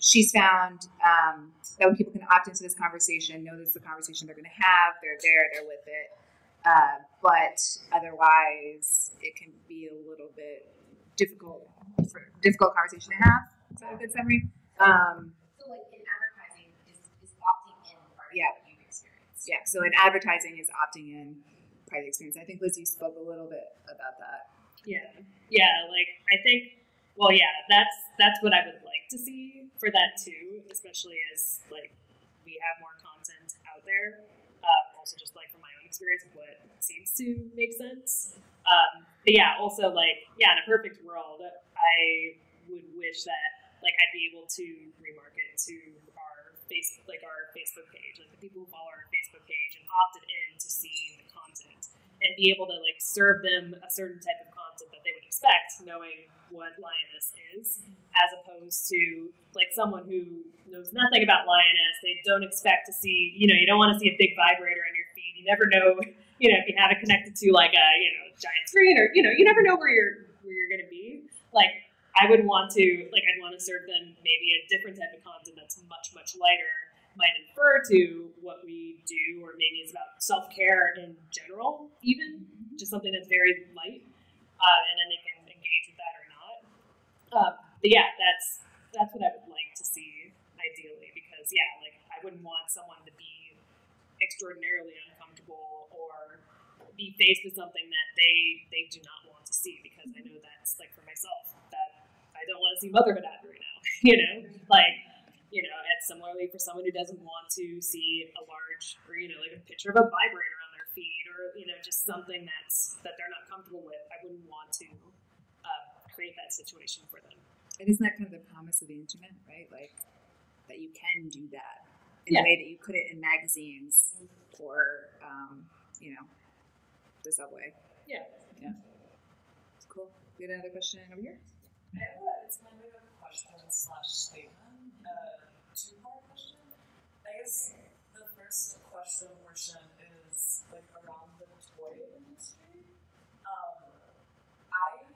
she's found that when people can opt into this conversation, know this is the conversation they're going to have, they're there, they're with it. But otherwise, it can be a little bit difficult conversation to have. Is that a good summary? So, like in advertising, is opting in part of what you've experienced? Yeah. So in advertising, is opting in part of the experience. I think Liz, you spoke a little bit about that. Yeah. Like I think. Well, yeah, that's what I would like to see for that too, especially as like we have more content out there. Also, just like from my own experience, what seems to make sense. But yeah, also like in a perfect world, I would wish that like I'd be able to remarket to our Facebook page, like the people who follow our Facebook page and opted in to seeing the content and be able to like serve them a certain type of content that they would expect, knowing what Lioness is, as opposed to like someone who knows nothing about Lioness. They don't expect to see, you don't want to see a big vibrator on your feed. You never know, if you have it connected to like a, giant screen or, you never know where you're going to be. Like I'd want to serve them maybe a different type of content that's much, much lighter, might infer to what we do, or maybe it's about self-care in general, even just something that's very light, and then they can engage with that or not. But yeah, that's what I would like to see ideally, because like I wouldn't want someone to be extraordinarily uncomfortable or be faced with something that they do not want to see, because I know that's like for myself that I don't want to see motherhood ad right now, and similarly for someone who doesn't want to see a large, or, like a picture of a vibrator on their feed, or, just something that they're not comfortable with, I wouldn't want to create that situation for them. And isn't that kind of the promise of the internet, right? Like, that you can do that in a way that you couldn't in magazines or, the subway. Yeah. It's cool. We had another question over here. It's kind of a question/statement. Two-part question. I guess the first question portion is is like around the toy industry. I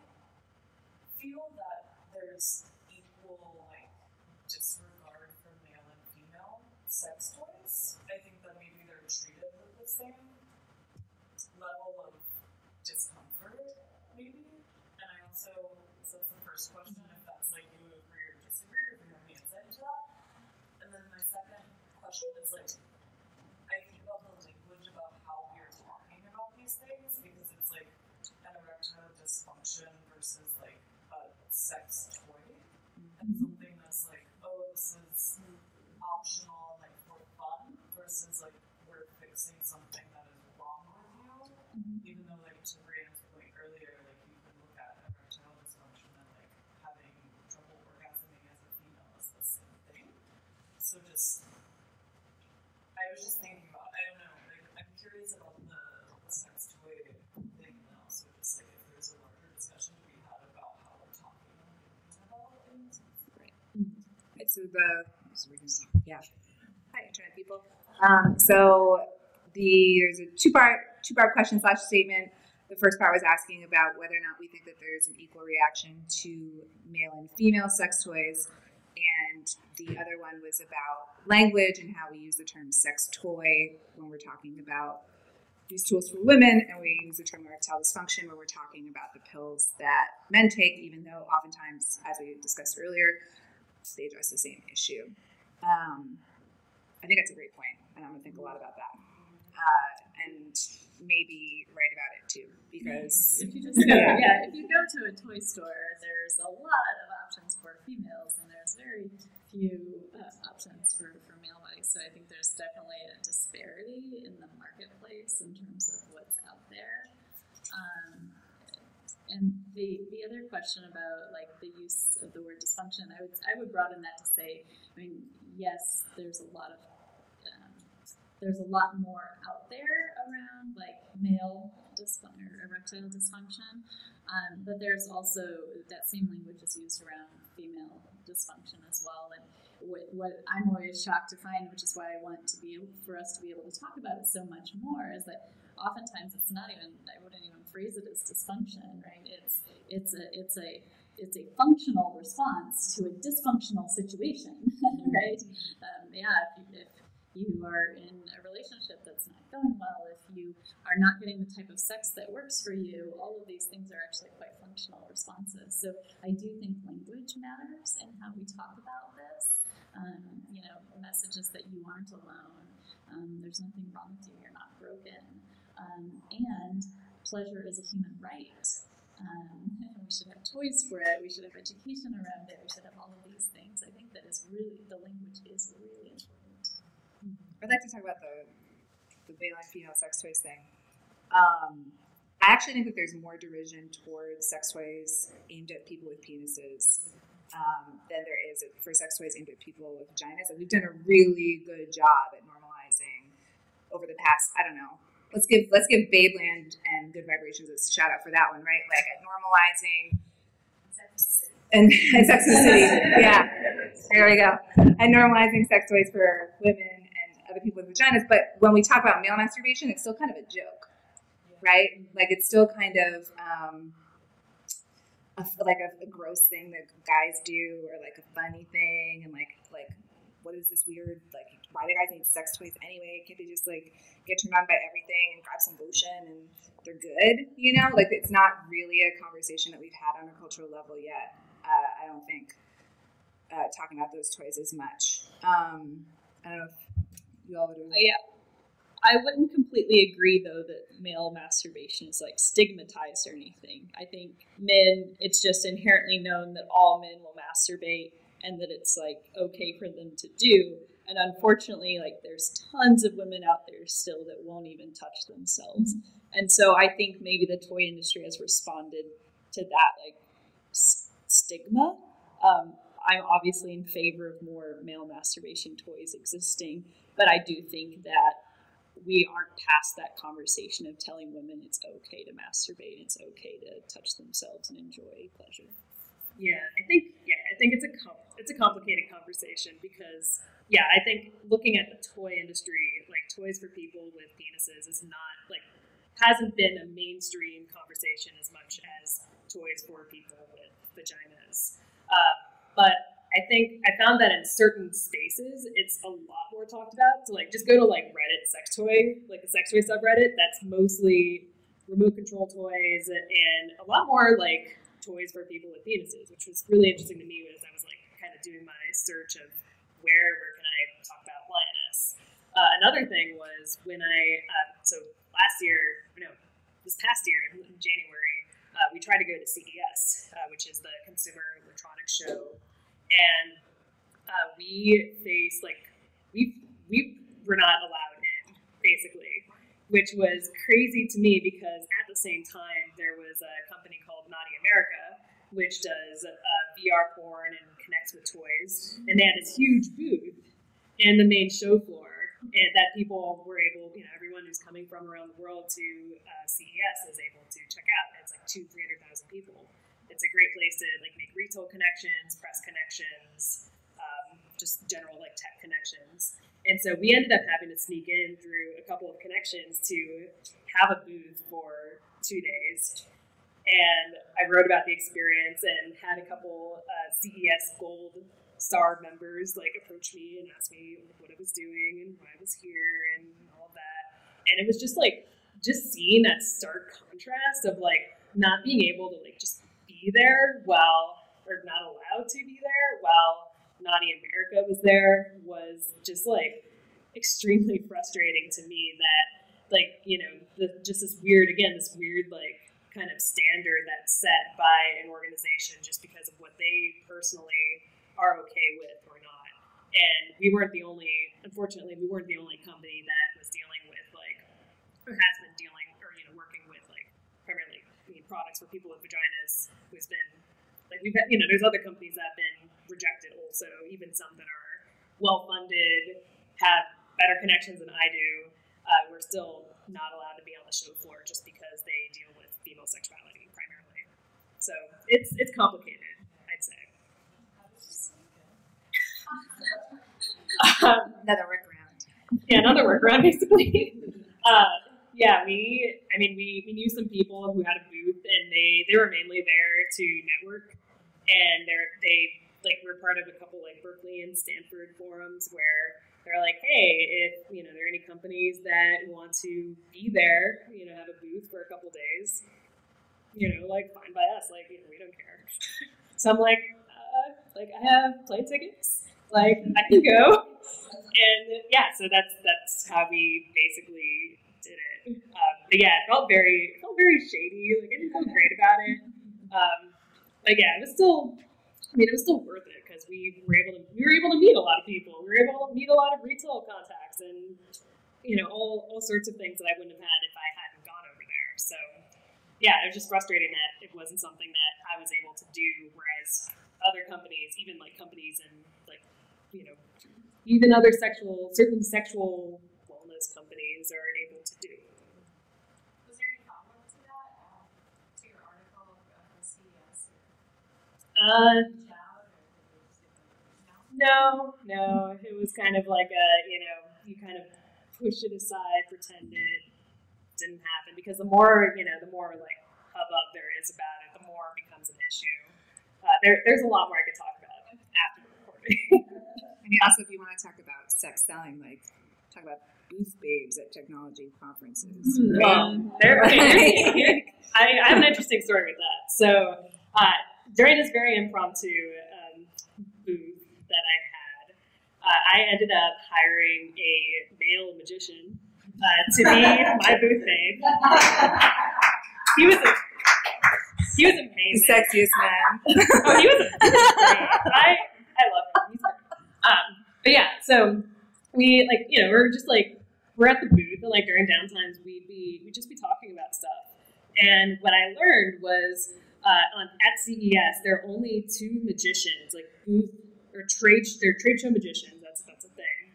feel that there's equal like disregard for male and female sex toys. I think that maybe they're treated with the same level of discomfort, maybe. And I also, so that's the first question, if that's like you agree or disagree, or if you have any insight into that. And then my second question is like, I think about the language about how we are talking about these things, because it's like an erectile dysfunction versus like a sex toy, and something that's like, oh, this is optional, like for fun, versus like we're fixing something that is wrong with you. Even though, like, to Brianna's point earlier, like, you can look at erectile dysfunction and, like, having trouble orgasming as a female is the same thing. So just, I was just thinking about, I don't know, like, I'm curious about the sex toy thing, and also just, like, if there's a larger discussion to be had about how we're talking about things. Right. So hi, internet people. So there's a two-part question / statement. The first part was asking about whether or not we think that there's an equal reaction to male and female sex toys, and the other one was about language and how we use the term sex toy when we're talking about these tools for women, and we use the term erectile dysfunction when we're talking about the pills that men take, even though oftentimes, as we discussed earlier, they address the same issue. I think that's a great point, and I'm going to think a lot about that. And maybe write about it too, because if you just go, if you go to a toy store, there's a lot of options for females, and there's very few options for male bodies. So I think there's definitely a disparity in the marketplace in terms of what's out there. And the other question about like the use of the word dysfunction, I would broaden that to say, I mean, yes, there's a lot more out there around like male dysfunction or erectile dysfunction, but there's also that same language is used around female dysfunction as well. And what I'm always shocked to find, which is why I want for us to be able to talk about it so much more, is that oftentimes it's not even, I wouldn't even phrase it as dysfunction, right? It's a functional response to a dysfunctional situation, right? If you are in a relationship that's not going well, if you are not getting the type of sex that works for you, all of these things are actually quite functional responses. So I do think language matters in how we talk about this. Messages that you aren't alone. There's nothing wrong with you. You're not broken. And pleasure is a human right. We should have toys for it. We should have education around it. We should have all of these things. I think that is really, the language is really important. I'd like to talk about the male and female sex toys thing. I actually think that there's more derision towards sex toys aimed at people with penises than there is for sex toys aimed at people with vaginas. And we've done a really good job at normalizing over the past, I don't know, let's give Babeland and Good Vibrations a shout out for that one, right? Like at normalizing and Sex and the City, yeah, there we go. And normalizing sex toys for women and other people with vaginas. But when we talk about male masturbation, it's still kind of a joke, right? Like it's still kind of a gross thing that guys do, or like a funny thing, and like what is this weird, like, why do guys need sex toys anyway? Can't they just like get turned on by everything and grab some lotion and they're good? Like it's not really a conversation that we've had on a cultural level yet. I don't think talking about those toys as much. I don't know if you all would agree. Yeah. I wouldn't completely agree, though, that male masturbation is, like, stigmatized or anything. I think men, it's just inherently known that all men will masturbate and that it's, like, okay for them to do. And unfortunately, like, there's tons of women out there still that won't even touch themselves. And so I think maybe the toy industry has responded to that, like, stigma. I'm obviously in favor of more male masturbation toys existing, but I do think that we aren't past that conversation of telling women it's okay to masturbate, it's okay to touch themselves and enjoy pleasure. I think it's a complicated conversation because I think looking at the toy industry, like toys for people with penises, is not like hasn't been a mainstream conversation as much as toys for people with vaginas. But I think I found that in certain spaces, it's a lot more talked about. So like just go to like Reddit sex toy, like the sex toy subreddit. That's mostly remote control toys and a lot more like toys for people with penises, which was really interesting to me as I was like kind of doing my search of where can I talk about Lioness. Another thing was when so this past year in January, we tried to go to CES, which is the Consumer Electronics Show, and we faced we were not allowed in basically, which was crazy to me because at the same time there was a company called Naughty America, which does VR porn and connects with toys, and they had this huge booth in the main show floor, and that people were able, everyone who's coming from around the world to CES is able to check out. It's like 300,000 people. It's a great place to like make retail connections, press connections, just general like tech connections. And so we ended up having to sneak in through a couple of connections to have a booth for 2 days. And I wrote about the experience and had a couple CES Gold Star members like approach me and ask me what I was doing and why I was here and all of that. And it was just seeing that stark contrast of like not being able to like just be there or not allowed to be there while Naughty America was there was just like extremely frustrating to me that like, just this weird like kind of standard that's set by an organization just because of what they personally are okay with or not. And unfortunately, we weren't the only company that was dealing with like, or has been dealing or, working with like primarily products for people with vaginas who's been like, we've had, there's other companies that have been rejected also, even some that are well-funded, have better connections than I do. We're still not allowed to be on the show floor just because they deal with female sexuality primarily. So it's complicated, I'd say. Another workaround. Yeah, another workaround basically. We knew some people who had a booth, and they were mainly there to network, and they were part of a couple like Berkeley and Stanford forums where they're like, hey, if there are any companies that want to be there, have a booth for a couple days, fine by us, we don't care. So I'm like, I have plane tickets, I can go, and so that's how we basically did it. But it felt very shady. I didn't feel great about it. But it was still worth it because we were able to meet a lot of people. We were able to meet a lot of retail contacts and all sorts of things that I wouldn't have had if I hadn't gone over there. So it was just frustrating that it wasn't something that I was able to do, whereas other companies, even like companies and even other certain sexual wellness companies are able to do. Was there any follow-up to that, to your article of the CES? No. It was kind of like you kind of push it aside, pretend it didn't happen, because the more like hubbub there is about it, the more it becomes an issue. There's a lot more I could talk about after the recording. Also, if you want to talk about sex selling, talk about booth babes at technology conferences. Well, I have an interesting story with that. So during this very impromptu booth that I had, I ended up hiring a male magician to be my booth babe. He was amazing. The sexiest man. Oh, he was great. I love him. He's great. So we we're at the booth, and during downtimes we'd just be talking about stuff. And what I learned was at CES there are only 2 magicians, booth or trade show magicians. That's a thing.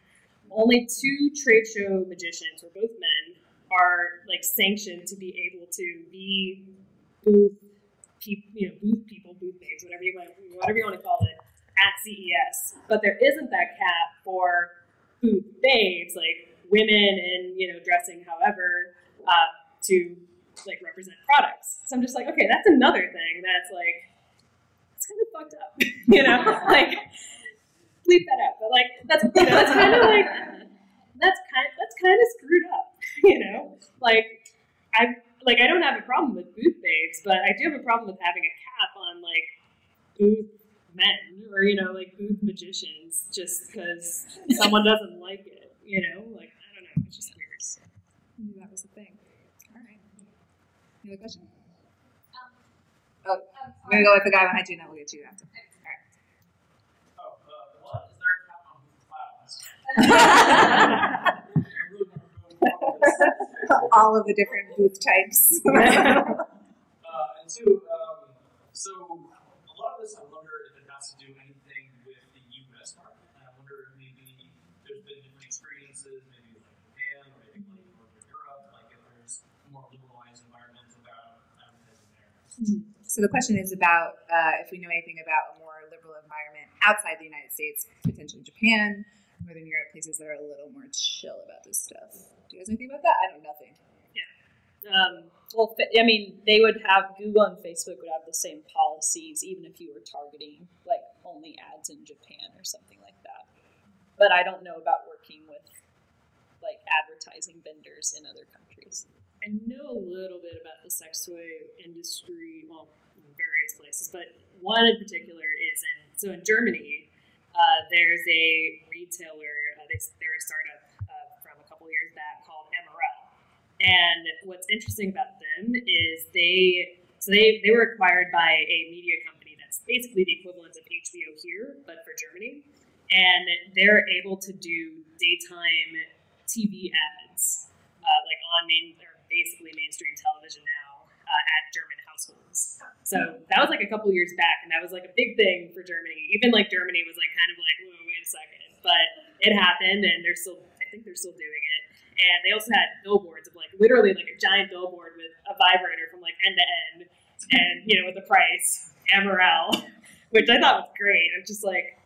Only 2 trade show magicians, who are both men, are sanctioned to be able to be booth booth people, booth babes, whatever you want to call it, at CES. But there isn't that cap for booth babes, like women and dressing however to like represent products. So I'm just like, okay, that's another thing that's like it's kind of fucked up, like bleep that out. But like that's kind of like that's kind of screwed up, I don't have a problem with booth babes, but I do have a problem with having a cap on like booth men or like booth magicians just because someone doesn't like it, like I don't know, it's just weird. That was the thing. All right. Any other question? I'm gonna go with the guy behind you, and then we'll get you after. All right. What is there a cap on booth clouds? All of the different booth types. And two, so a lot of this, I wonder if it has to do anything with the U.S. market. And I wonder if maybe there's been different experiences, maybe like Japan or maybe like Northern Europe, like if there's a more liberalized environment about advertising there. So the question is about if we know anything about a more liberal environment outside the United States, potentially Japan, Northern Europe, places that are a little more chill about this stuff. Do you guys know anything about that? I know nothing. Well, I mean, they would have, Google and Facebook would have the same policies, even if you were targeting, like, only ads in Japan or something like that. But I don't know about working with, like, advertising vendors in other countries. I know a little bit about the sex toy industry, well, in various places, but one in particular is in Germany, there's a retailer, they're a startup from a couple years back called MRL. And what's interesting about them is they were acquired by a media company that's basically the equivalent of HBO here, but for Germany. And they're able to do daytime TV ads, like on basically mainstream television now at German households. So that was like a couple years back, and that was like a big thing for Germany. Even like Germany was like kind of like, whoa, wait a second. But it happened, and I think they're still doing it. And they also had billboards of like literally like a giant billboard with a vibrator from like end to end, and with the price MRL, which I thought was great. I'm just like,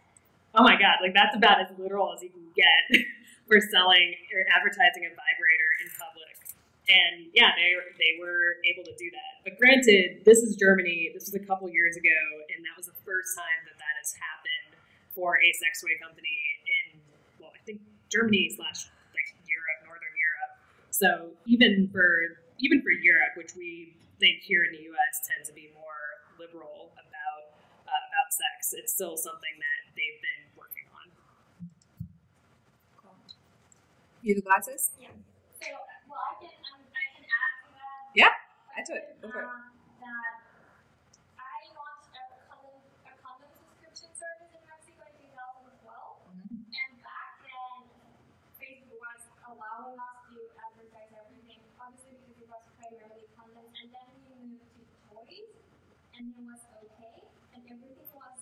oh my god, like that's about as literal as you can get for selling or advertising a vibrator in public. And yeah, they were able to do that. But granted, this is Germany. This was a couple years ago, and that was the first time that has happened for a sex toy company in, well, I think Germany / Europe, Northern Europe. So even for Europe, which we think here in the U.S. tend to be more liberal about sex, it's still something that they've been working on. Cool. You have the glasses? Yeah. So, well, I can add to that. Yeah, add to it. Go for it. That I launched a condom subscription service in Mexico in 2012, and back then Facebook was allowing us to advertise everything, obviously because it was primarily condoms, and then we moved to toys, and it was okay, and everything was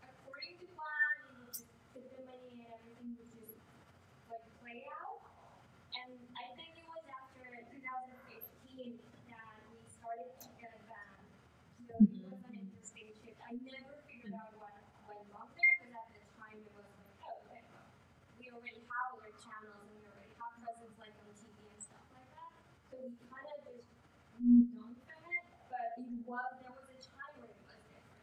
according to plan. We would just put the money and everything would just like play out. And I think it was after 2015 that we started to get banned. So it was an interesting shift. I never figured out what went wrong there, because at the time it was like, oh, okay, we already have other channels and we already have presence like on TV and stuff like that. So we kind of just moved on from it, but there was a time where it was different.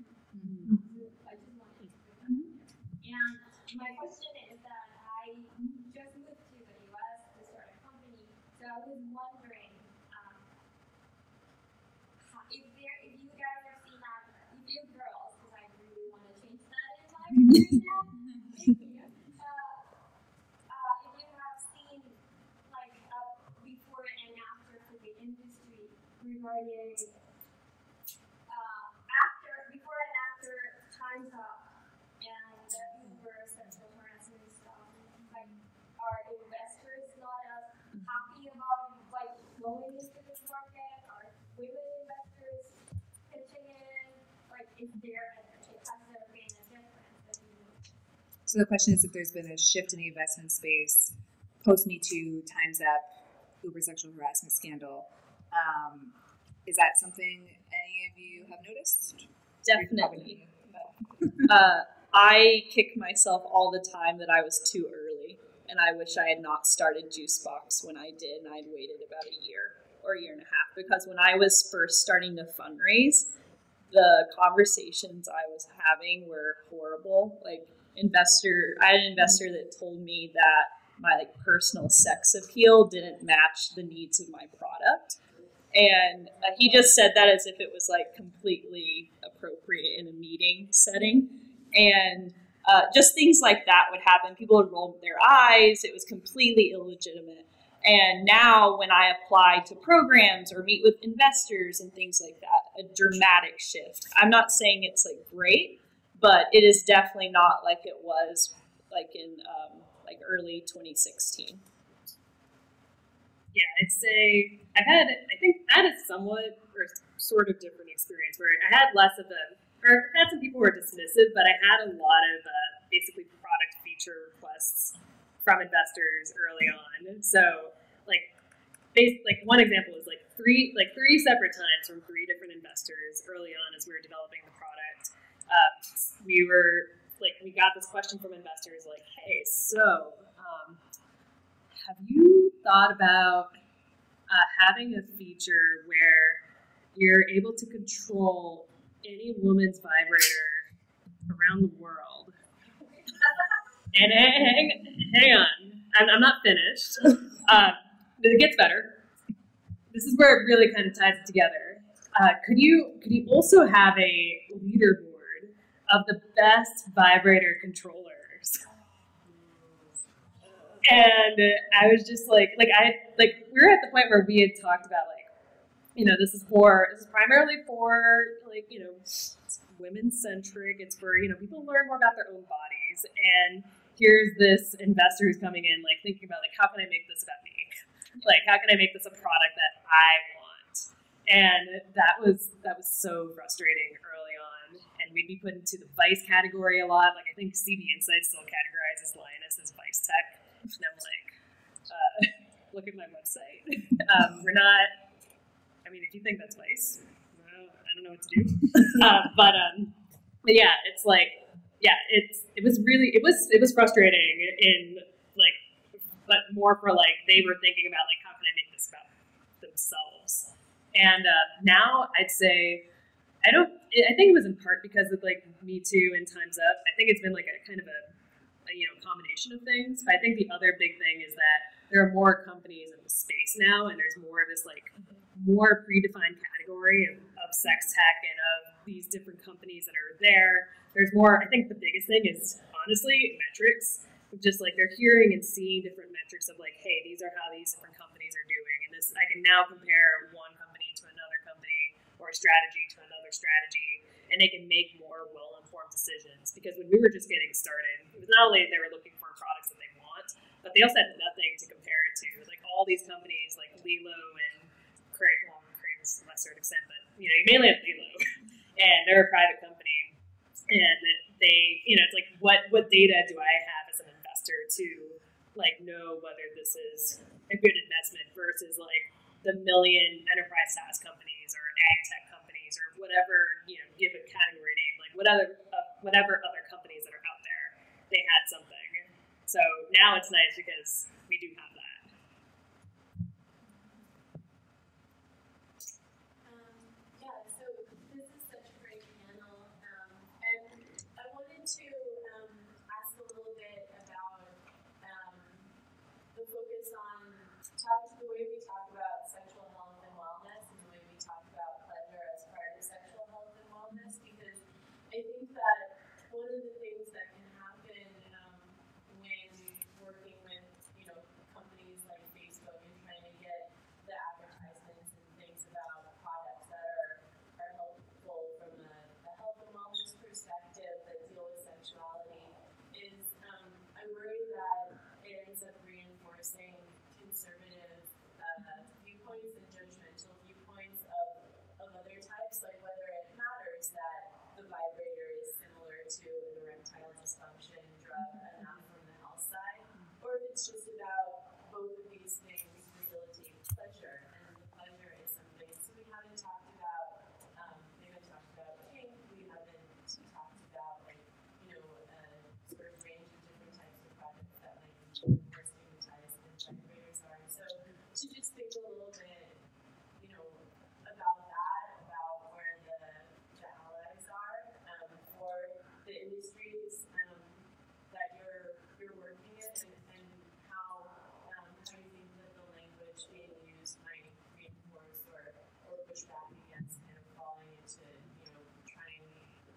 I just wanted to put that in there. And my question is that I just moved to the US to start a company, so I was wondering if you guys have seen that, if you girls, because I really want to change that in my career now, if you have seen like before and after for the industry regarding before and after Time's Up and the Uber sexual harassment stuff, like are investors not as happy about like going into this market? Are women investors pitching in? Like, has there been a difference? So the question is if there's been a shift in the investment space post Me Too, Time's Up, Uber sexual harassment scandal. Is that something any of you have noticed? Definitely. I kick myself all the time that I was too early, and I wish I had not started Juicebox when I did, and I'd waited about a year or a year and a half, because when I was first starting to fundraise, the conversations I was having were horrible. Like, I had an investor that told me that my personal sex appeal didn't match the needs of my product. And he just said that as if it was completely appropriate in a meeting setting. And just things like that would happen. People would roll their eyes. It was completely illegitimate. And now when I apply to programs or meet with investors and things like that, a dramatic shift. I'm not saying it's great, but it is definitely not like it was in early 2016. Yeah, I'd say I had a somewhat or sort of different experience where I had less of had some people who were dismissive, but I had a lot of basically product feature requests from investors early on. So one example is three separate times from three different investors early on as we were developing the product. We got this question from investors hey, so have you thought about having a feature where you're able to control any woman's vibrator around the world? And hang on, I'm not finished. It gets better. This is where it really kind of ties it together. Could you also have a leaderboard of the best vibrator controllers? And I was just we were at the point where we had talked about this is primarily for it's women centric. It's for people to learn more about their own bodies. And here's this investor who's coming in thinking about how can I make this about me? How can I make this a product that I want? And that was so frustrating early on. And we'd be put into the vice category a lot. I think CB Insights still categorizes Lioness as vice tech. And I'm look at my website. We're not. I mean, if you think that's vice, well, I don't know what to do. But yeah, it's it was frustrating but more for they were thinking about how can I make this about themselves. And now I'd say I think it was in part because of Me Too and Time's Up. I think it's been a kind of a combination of things. But I think the other big thing is that there are more companies in the space now, and there's more of this more predefined category of sex tech and of these different companies that are there. There's more. I think the biggest thing is honestly metrics. Just they're hearing and seeing different metrics of hey, these are how these different companies are doing, and this I can now compare one company to another company or a strategy to another strategy, and they can make more well-informed decisions. Because when we were just getting started, it was not only they were looking for products that they want, but they also had nothing to compare it to. All these companies Lilo and Crane to a lesser extent, but you mainly have Lilo, and they're a private company, and they it's what data do I have as an investor to know whether this is a good investment versus the million enterprise SaaS companies or ag tech companies or whatever give a category name whatever other companies that are out there, they had something. So now it's nice because we do have that. So this is such a great panel, and I wanted to ask a little bit about the focus on the way we talk about sexual health and wellness, and the way we talk about pleasure as part of sexual health and wellness, because I think that one of the things that can happen when working with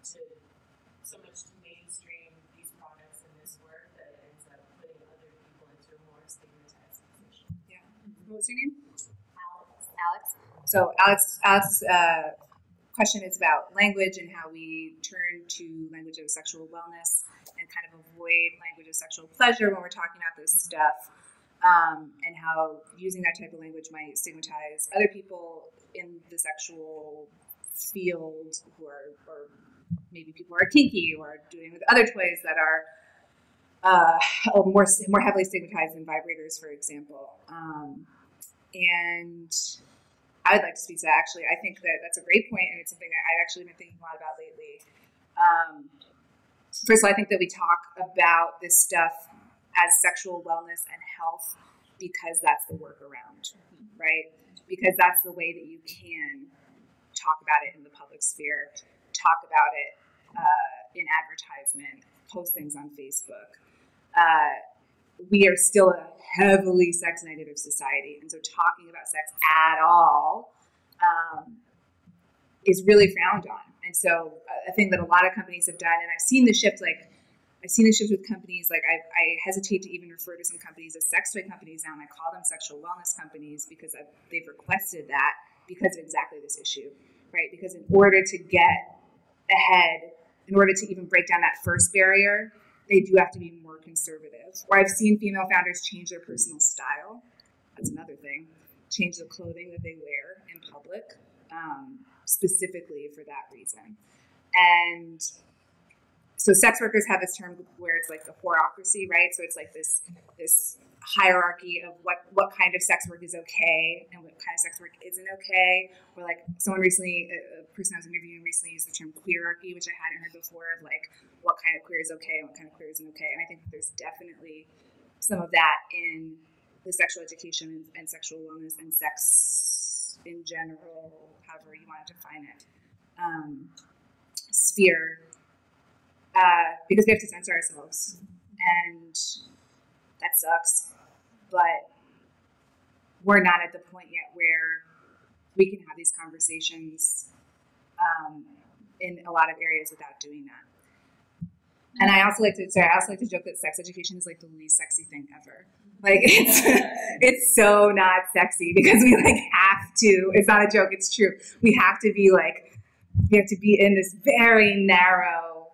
so much to mainstream these products and this work that it ends up putting other people into a more stigmatized position. Yeah. What was your name? Alex. So Alex's question is about language and how we turn to language of sexual wellness and kind of avoid language of sexual pleasure when we're talking about this stuff, and how using that type of language might stigmatize other people in the sexual field who are, or maybe people who are kinky or doing with other toys that are more heavily stigmatized than vibrators, for example. And I would like to speak to that, actually. I think that that's a great point, and it's something that I've actually been thinking a lot about lately. First of all, I think that we talk about this stuff as sexual wellness and health because that's the workaround, right? Because that's the way that you can talk about it in the public sphere, talk about it in advertisement, post things on Facebook. We are still a heavily sex-negative society, and so talking about sex at all is really frowned on. And so a thing that a lot of companies have done, and I've seen the shift with companies, like I hesitate to even refer to some companies as sex toy companies now, and I call them sexual wellness companies because they've requested that because of exactly this issue, right? Because in order to get ahead, in order to even break down that first barrier, they do have to be more conservative. Or I've seen female founders change their personal style. That's another thing. Change the clothing that they wear in public, specifically for that reason. And so sex workers have this term where it's like the whoreocracy, right? So it's like this hierarchy of what kind of sex work is okay and what kind of sex work isn't okay. Or like someone recently, a person I was interviewing recently used the term queerarchy, which I hadn't heard before, of like what kind of queer is okay and what kind of queer isn't okay. And I think that there's definitely some of that in the sexual education and sexual wellness and sex in general, however you want to define it, sphere, because we have to censor ourselves, and that sucks. But we're not at the point yet where we can have these conversations in a lot of areas without doing that. And I also like to joke that sex education is like the least sexy thing ever. Like it's so not sexy because we like have to. It's not a joke. It's true. We have to be in this very narrow,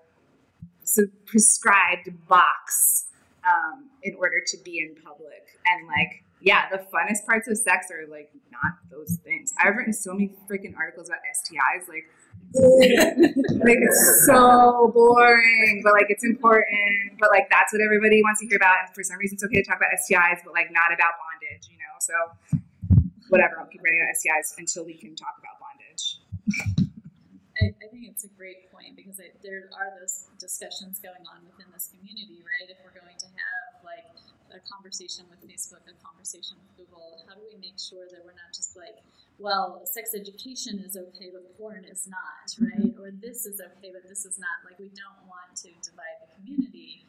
prescribed box in order to be in public. And like, yeah, the funnest parts of sex are like not those things. I've written so many freaking articles about STIs, like it's so boring, but like it's important. But like that's what everybody wants to hear about. And for some reason, it's okay to talk about STIs, but like not about bondage, you know? So whatever, I'll keep writing about STIs until we can talk about bondage. I think it's a great point because there are those discussions going on within this community, right? If we're going to have like a conversation with Facebook, a conversation with Google, how do we make sure that we're not just like, well, sex education is okay, but porn is not, right? Or this is okay, but this is not. Like, we don't want to divide the community.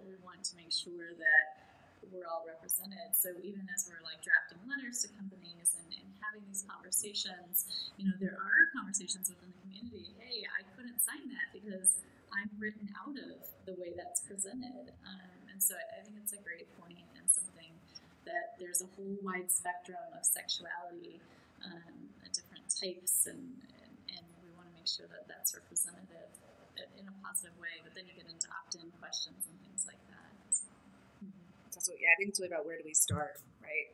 We want to make sure that we're all represented. So even as we're like drafting letters to companies and having these conversations, you know, there are conversations within the community. Hey, I couldn't sign that because I'm written out of the way that's presented. And so I think it's a great point and something that there's a whole wide spectrum of sexuality, different types, and we want to make sure that that's representative in a positive way. But then you get into opt-in questions and things like that as well. So yeah, I think it's really about where do we start, right?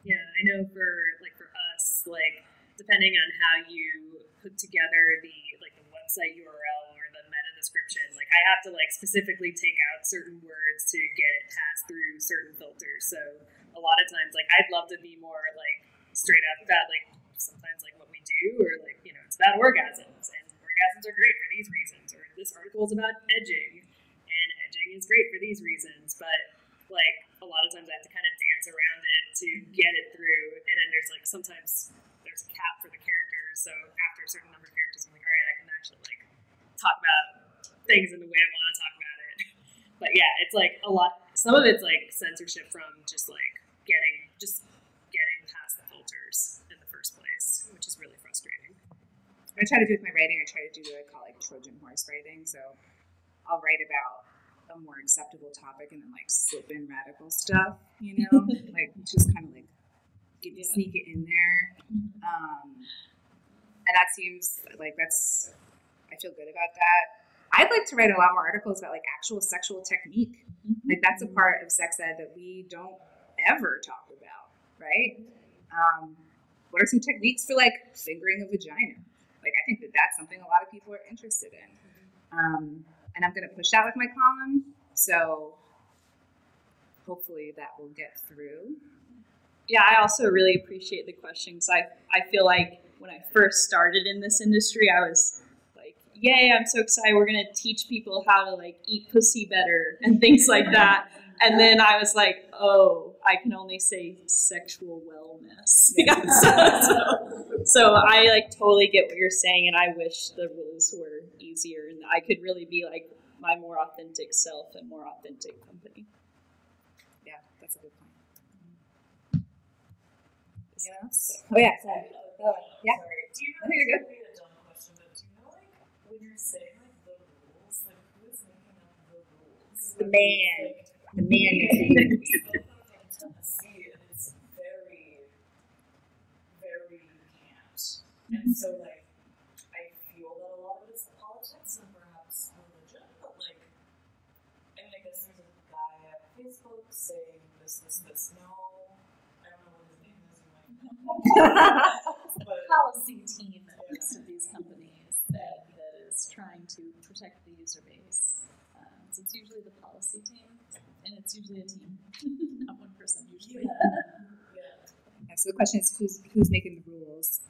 Yeah, I know for us, like depending on how you put together the website URL or the meta description, like I have to like specifically take out certain words to get it passed through certain filters. So a lot of times, like I'd love to be more like straight up about like sometimes like what we do, or like, you know, it's about orgasms and orgasms are great for these reasons, or this article is about edging and edging is great for these reasons, but like a lot of times I have to kind of dance around it to get it through, and then there's like sometimes there's a cap for the characters, so after a certain number of characters I'm like, all right, I can actually like talk about things in the way I want to talk about it. But yeah, it's like a lot, some of it's like censorship from just getting past the filters in the first place, which is really frustrating. I I try to do with my writing, I try to do what I call like Trojan horse writing. So I'll write about a more acceptable topic and then like slip in radical stuff, you know, like just kind of like sneak it in there. And that seems like I feel good about that. I'd like to write a lot more articles about like actual sexual technique. Like that's a part of sex ed that we don't ever talk about, right? What are some techniques for like fingering a vagina? Like I think that that's something a lot of people are interested in. And I'm going to push that with my column. So hopefully that will get through. Yeah, I also really appreciate the question because I feel like when I first started in this industry, I was like, yay, I'm so excited. We're going to teach people how to like eat pussy better and things like that. And then I was like, oh, I can only say sexual wellness. So I like totally get what you're saying, and I wish the rules were easier and I could really be like my more authentic self and more authentic company. Yeah, that's a good point. Yeah. Oh yeah. Sorry. Yeah. Sorry. Do you know, you're good. Maybe a dumb question, but do you know, like, when you're saying, like, the rules, like, who is making up the rules? The man. Like, The man is we both come from Tennessee, and it's very, very cant. And so, like, I feel that a lot of it's politics and perhaps religion, but, like, I mean, I guess there's a guy at Facebook saying this. No, I don't know what his name is. The policy team at most of these companies that is trying to protect the user base. So it's usually the policy team, and it's usually a team, not one person usually. Yeah, so the question is who's making the rules?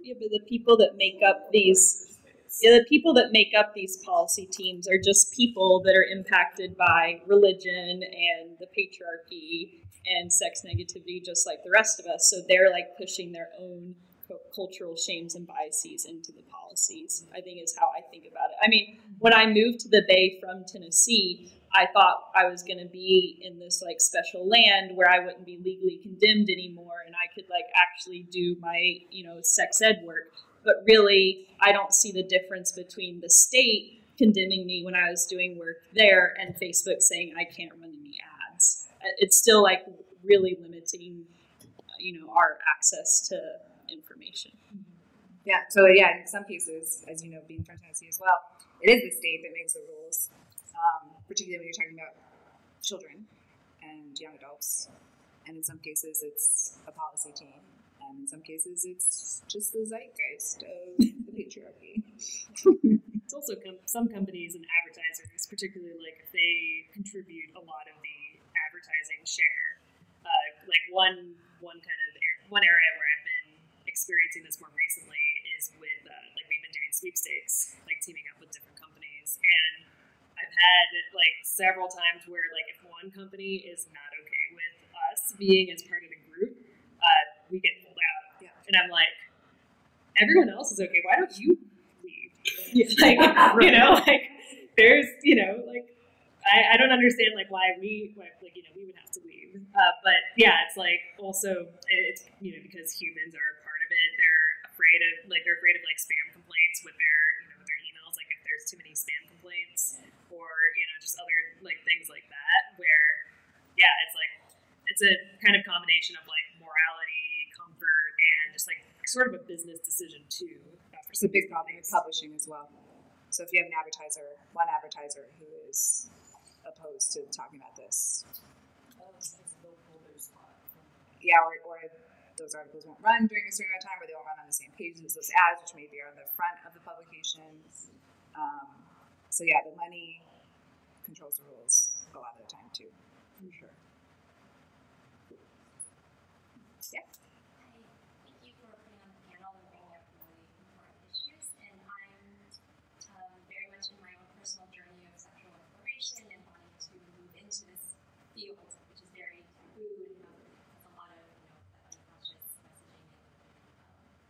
Yeah, but the people that make up these policy teams are just people that are impacted by religion and the patriarchy and sex negativity, just like the rest of us. So they're like pushing their own cultural shames and biases into the policies, I think is how I think about it. I mean, when I moved to the Bay from Tennessee, I thought I was going to be in this like special land where I wouldn't be legally condemned anymore and I could like actually do my, sex ed work. But really, I don't see the difference between the state condemning me when I was doing work there and Facebook saying I can't run any ads. It's still like really limiting, our access to information. Yeah, so yeah, in some cases, as you know, being from Tennessee as well, it is the state that makes the rules, particularly when you're talking about children and young adults. And in some cases, it's a policy team. And in some cases, it's just the zeitgeist of the patriarchy. It's also some companies and advertisers, particularly like if they contribute a lot of the advertising share. Like one area where I've been experiencing this more recently is with like we've been doing sweepstakes, like teaming up with different companies, and I've had like several times where like if one company is not okay with us being as part of the group, we get pulled out. Yeah. And I'm like, everyone else is okay. Why don't you leave? Like, there's, like, I don't understand, like, why we would have to leave. But, yeah, it's, like, also, it's, because humans are a part of it. They're afraid of, like, spam complaints with their, with their emails. Like, if there's too many spam complaints or, just other, like, things like that where, yeah, it's, like, it's a kind of combination of, like, morality, comfort, and just, like, sort of a business decision, too. It's a big problem with publishing as well. So if you have one advertiser who is opposed to talking about this. Yeah, or those articles won't run during a certain amount of time, or they won't run on the same page as those ads, which maybe are on the front of the publications. So yeah, the money controls the rules a lot of the time too, for sure. Yeah. Thank you for putting on the panel and bringing up really important issues. And I'm very much in my own personal journey of sexual exploration and wanting to move into this field, which is very taboo and has a lot of unconscious messaging.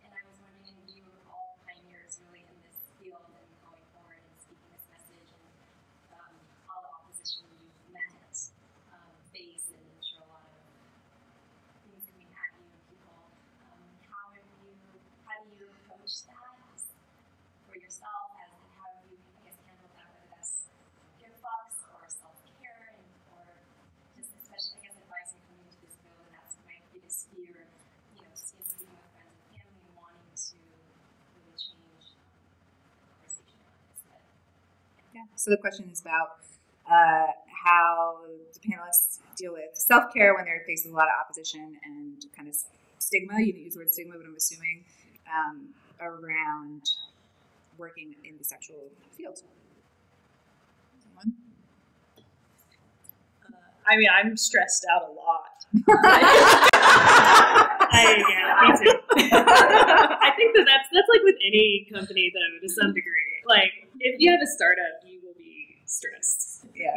And I was wondering, and you were all pioneers really in this field and going forward and speaking this message and all the opposition you've met, face, and I'm sure a lot of things coming at you and people. How do you approach that? yourself? How have you, I guess, handled that, whether that's gift box or self-care, or just especially, I guess, advice in coming into this field, and that's my biggest fear, speaking with friends and family and wanting to really change the conversation around this. But, yeah. So the question is about how the panelists deal with self-care when they're faced with a lot of opposition and kind of stigma. You didn't use the word stigma, but I'm assuming around working in the sexual field. Someone? I'm stressed out a lot. Yeah, me too. I think that's like with any company, though, to some degree. Like, if you have a startup, you will be stressed. Yeah.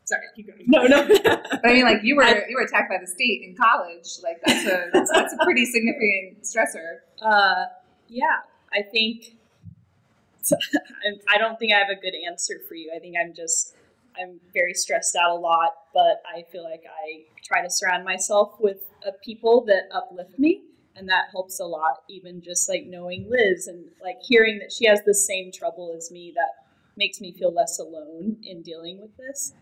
Sorry, keep going. No. But I mean, like, you were attacked by the state in college. Like, that's a pretty significant stressor. Yeah, I think. I don't think I have a good answer for you. I think I'm very stressed out a lot, but I feel like I try to surround myself with people that uplift me, and that helps a lot. Even just like knowing Liz and like hearing that she has the same trouble as me, that makes me feel less alone in dealing with this.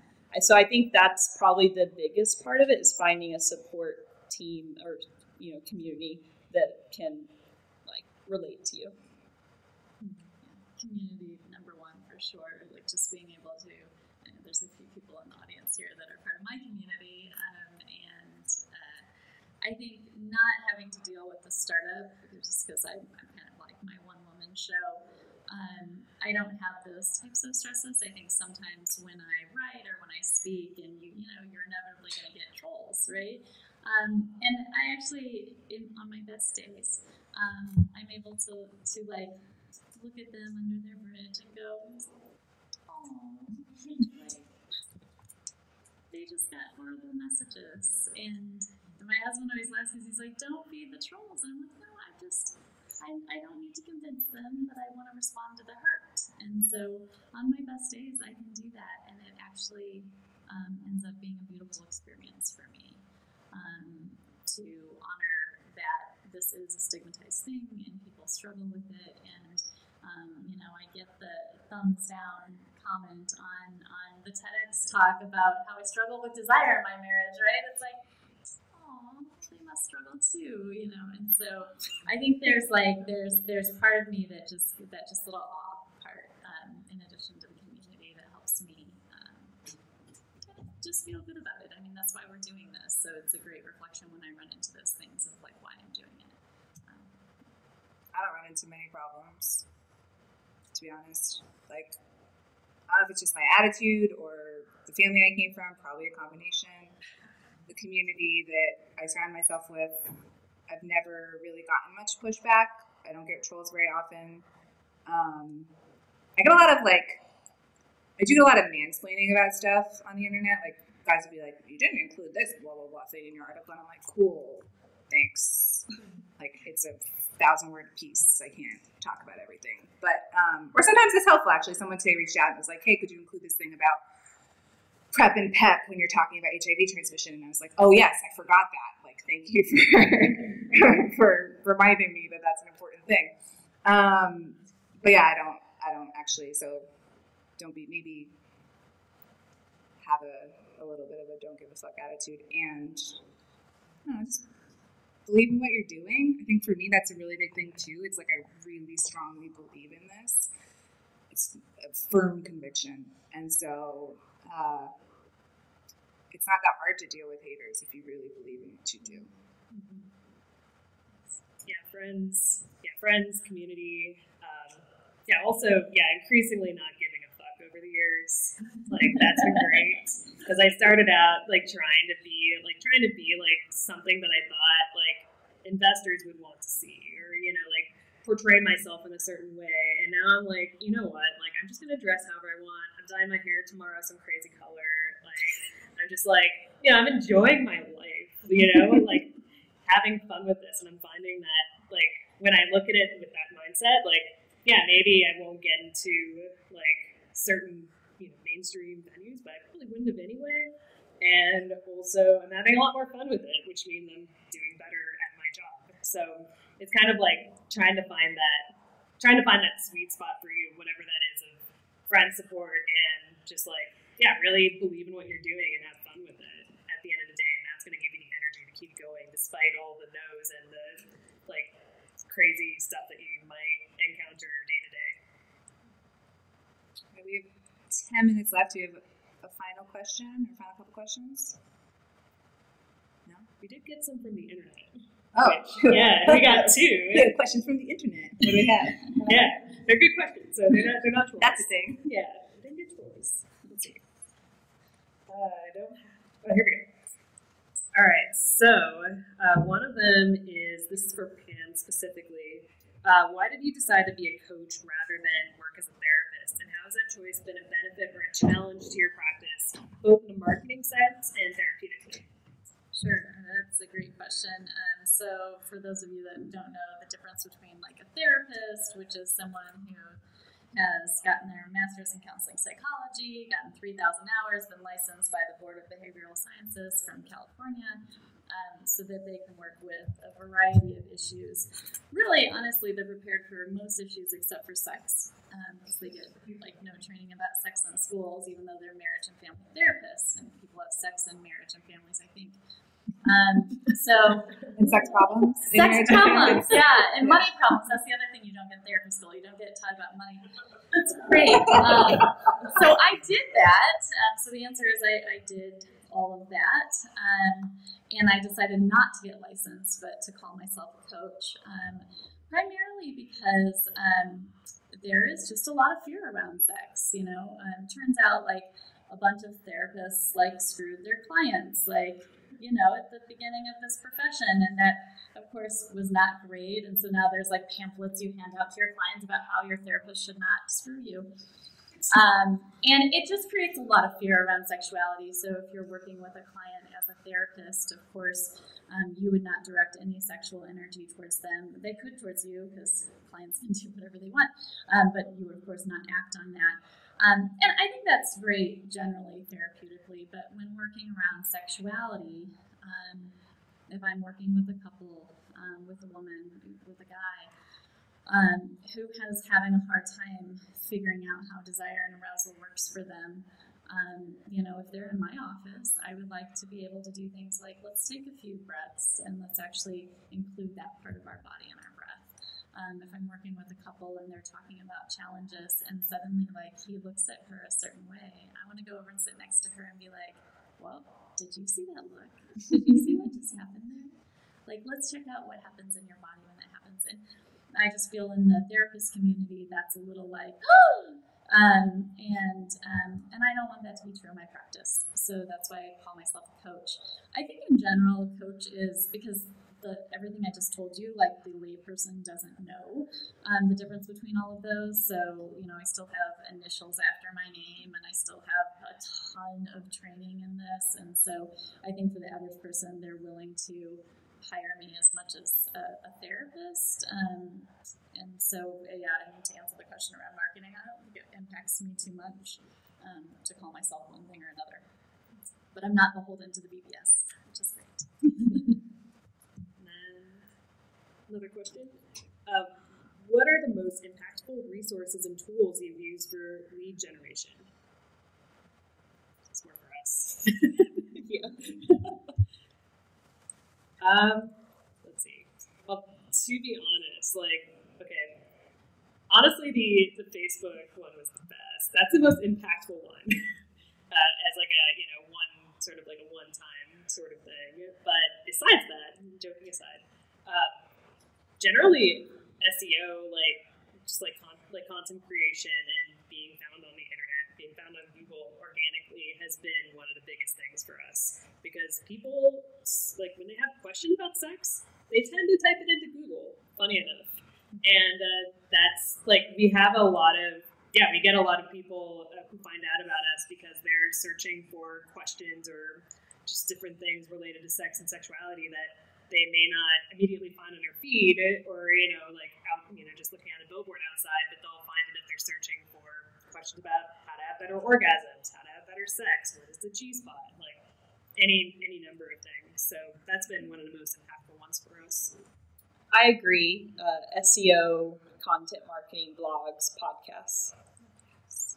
So I think that's probably the biggest part of it, is finding a support team or community that can like relate to you. Community, number one, for sure. Like, just being able to, there's a few people in the audience here that are part of my community, and I think not having to deal with the startup, just because I'm kind of like my one-woman show, I don't have those types of stresses. I think sometimes when I write or when I speak, and you're inevitably going to get trolls, right? And I actually, on my best days, I'm able to like look at them under their bridge and go, oh, like, they just got horrible messages. And my husband always laughs because he's like, don't feed the trolls. And I'm like, no, I don't need to convince them that I want to respond to the hurt. And so on my best days, I can do that. And it actually ends up being a beautiful experience for me to honor that this is a stigmatized thing and people struggle with it. And I get the thumbs down comment on the TEDx talk about how I struggle with desire in my marriage, right? It's like, oh, they must struggle too, And so I think there's part of me that just little awe part, in addition to the community, that helps me just feel good about it. I mean, that's why we're doing this. So it's a great reflection when I run into those things of like why I'm doing it. I don't run into many problems, to be honest. Like, I don't know if it's just my attitude or the family I came from, probably a combination. The community that I surround myself with, I've never really gotten much pushback. I don't get trolls very often. I get a lot of I do a lot of mansplaining about stuff on the internet. Like, guys will be like, you didn't include this blah, blah, blah thing in your article. And I'm like, cool, thanks. Like, it's a 1,000-word piece. I can't talk about everything. But, or sometimes it's helpful, actually. Someone today reached out and was like, hey, could you include this thing about PrEP and PEP when you're talking about HIV transmission? And I was like, oh, yes, I forgot that. Like, thank you for reminding me that that's an important thing. But yeah, I don't actually, so maybe have a little bit of a don't give a fuck attitude, and just believe in what you're doing. I think for me, that's a really big thing too. It's like I really strongly believe in this. It's a firm conviction. And so it's not that hard to deal with haters if you really believe in what you do. Mm-hmm. Friends, community. Increasingly not giving a fuck over the years. Like, that's been great. Because I started out trying to be something that I thought investors would want to see, or portray myself in a certain way. And now I'm like, you know what? I'm just gonna dress however I want. I'm dyeing my hair tomorrow some crazy color. I'm just I'm enjoying my life. Having fun with this, and I'm finding that when I look at it with that mindset, maybe I won't get into certain mainstream venues, but I probably wouldn't have anyway. And also, I'm having a lot more fun with it, which means I'm doing better at my job. So it's kind of trying to find that trying to find that sweet spot for you, whatever that is, of friend support and just like, yeah, really believe in what you're doing and have fun with it at the end of the day. And that's going to give you the energy to keep going despite all the no's and the like crazy stuff that you might encounter day to day. We have 10 minutes left. Do you have a final question or final couple questions? No? We did get some from the internet. Oh, yeah, we got two. We have questions from the internet. What do we have? Yeah, they're good questions. So they're not trolls. That's the thing. Yeah, they're good trolls. Let's see. I don't have. Oh, here we go. All right. So one of them is, this is for Pam specifically. Why did you decide to be a coach rather than work as a therapist? And how has that choice been a benefit or a challenge to your practice, both in a marketing sense and therapeutically? Sure, that's a great question. So for those of you that don't know the difference between like a therapist, which is someone who has gotten their master's in counseling psychology, gotten 3,000 hours, been licensed by the Board of Behavioral Sciences from California, so that they can work with a variety of issues. Really, honestly, they're prepared for most issues except for sex, because they get like no training about sex in schools, even though they're marriage and family therapists, and people have sex in marriage and families, I think. And sex problems? Sex problems, yeah, and money problems. That's the other thing you don't get in therapy school. You don't get taught about money. That's great. So I did that. So the answer is I did all of that. And I decided not to get licensed, but to call myself a coach. Primarily because there is just a lot of fear around sex. You know, turns out like a bunch of therapists like screwed their clients, like, you know, at the beginning of this profession, and that of course was not great. And so now there's like pamphlets you hand out to your clients about how your therapist should not screw you. And it just creates a lot of fear around sexuality. So if you're working with a client as a therapist, of course, you would not direct any sexual energy towards them. They could towards you, because clients can do whatever they want, but you would of course not act on that. And I think that's great generally therapeutically, but when working around sexuality, if I'm working with a couple, with a woman, with a guy, who is having a hard time figuring out how desire and arousal works for them, you know, if they're in my office, I would like to be able to do things like, let's take a few breaths and let's actually include that part of our body in our breath. If I'm working with a couple and they're talking about challenges and suddenly like he looks at her a certain way, I want to go over and sit next to her and be like, well, did you see that look? Did you see what just happened there? Like, let's check out what happens in your body when that happens. And I just feel in the therapist community that's a little like, and I don't want that to be true in my practice. So that's why I call myself a coach. I think in general, a coach is because everything I just told you, like the layperson doesn't know the difference between all of those. So, you know, I still have initials after my name and I still have a ton of training in this. And so I think for the average person, they're willing to hire me as much as a therapist. And so, yeah, I mean, to answer the question around marketing, I don't think it impacts me too much to call myself one thing or another. But I'm not beholden to the BBS, which is great. Another question. What are the most impactful resources and tools you've used for lead generation? It's more for us. Yeah. Let's see. Well, to be honest, like, okay, honestly, the Facebook one was the best. That's the most impactful one, as like a, you know, one sort of like a one-time sort of thing. But besides that, joking aside, generally SEO, like just like content creation and being found on the internet, being found on Google organically has been one of the biggest things for us, because people, like, when they have questions about sex, they tend to type it into Google, funny enough. And that's like, we have a lot of, yeah, we get a lot of people who find out about us because they're searching for questions or just different things related to sex and sexuality that they may not immediately find on their feed, or, you know, like, out, you know, just looking at a billboard outside, but they'll find it if they're searching for questions about how to have better orgasms, how to have better sex, what is the G-spot, like any number of things. So that's been one of the most impactful ones for us. I agree. SEO content marketing, blogs, podcasts.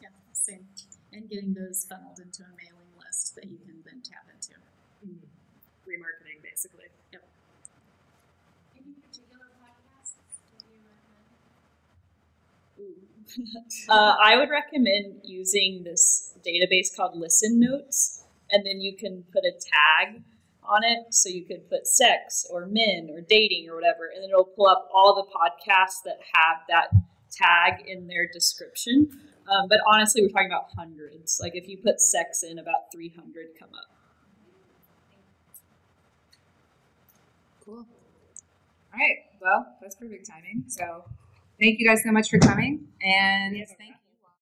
Yeah, same. And getting those funneled into a mailing list that you can then tap into. Remarketing, basically. Yep. Any particular podcasts do you recommend? I would recommend using this database called Listen Notes, and then you can put a tag on it. So you could put sex or men or dating or whatever, and then it'll pull up all the podcasts that have that tag in their description. But honestly, we're talking about hundreds. Like if you put sex in, about 300 come up. Cool. All right. Well, that's perfect timing. So thank you guys so much for coming. And thank you.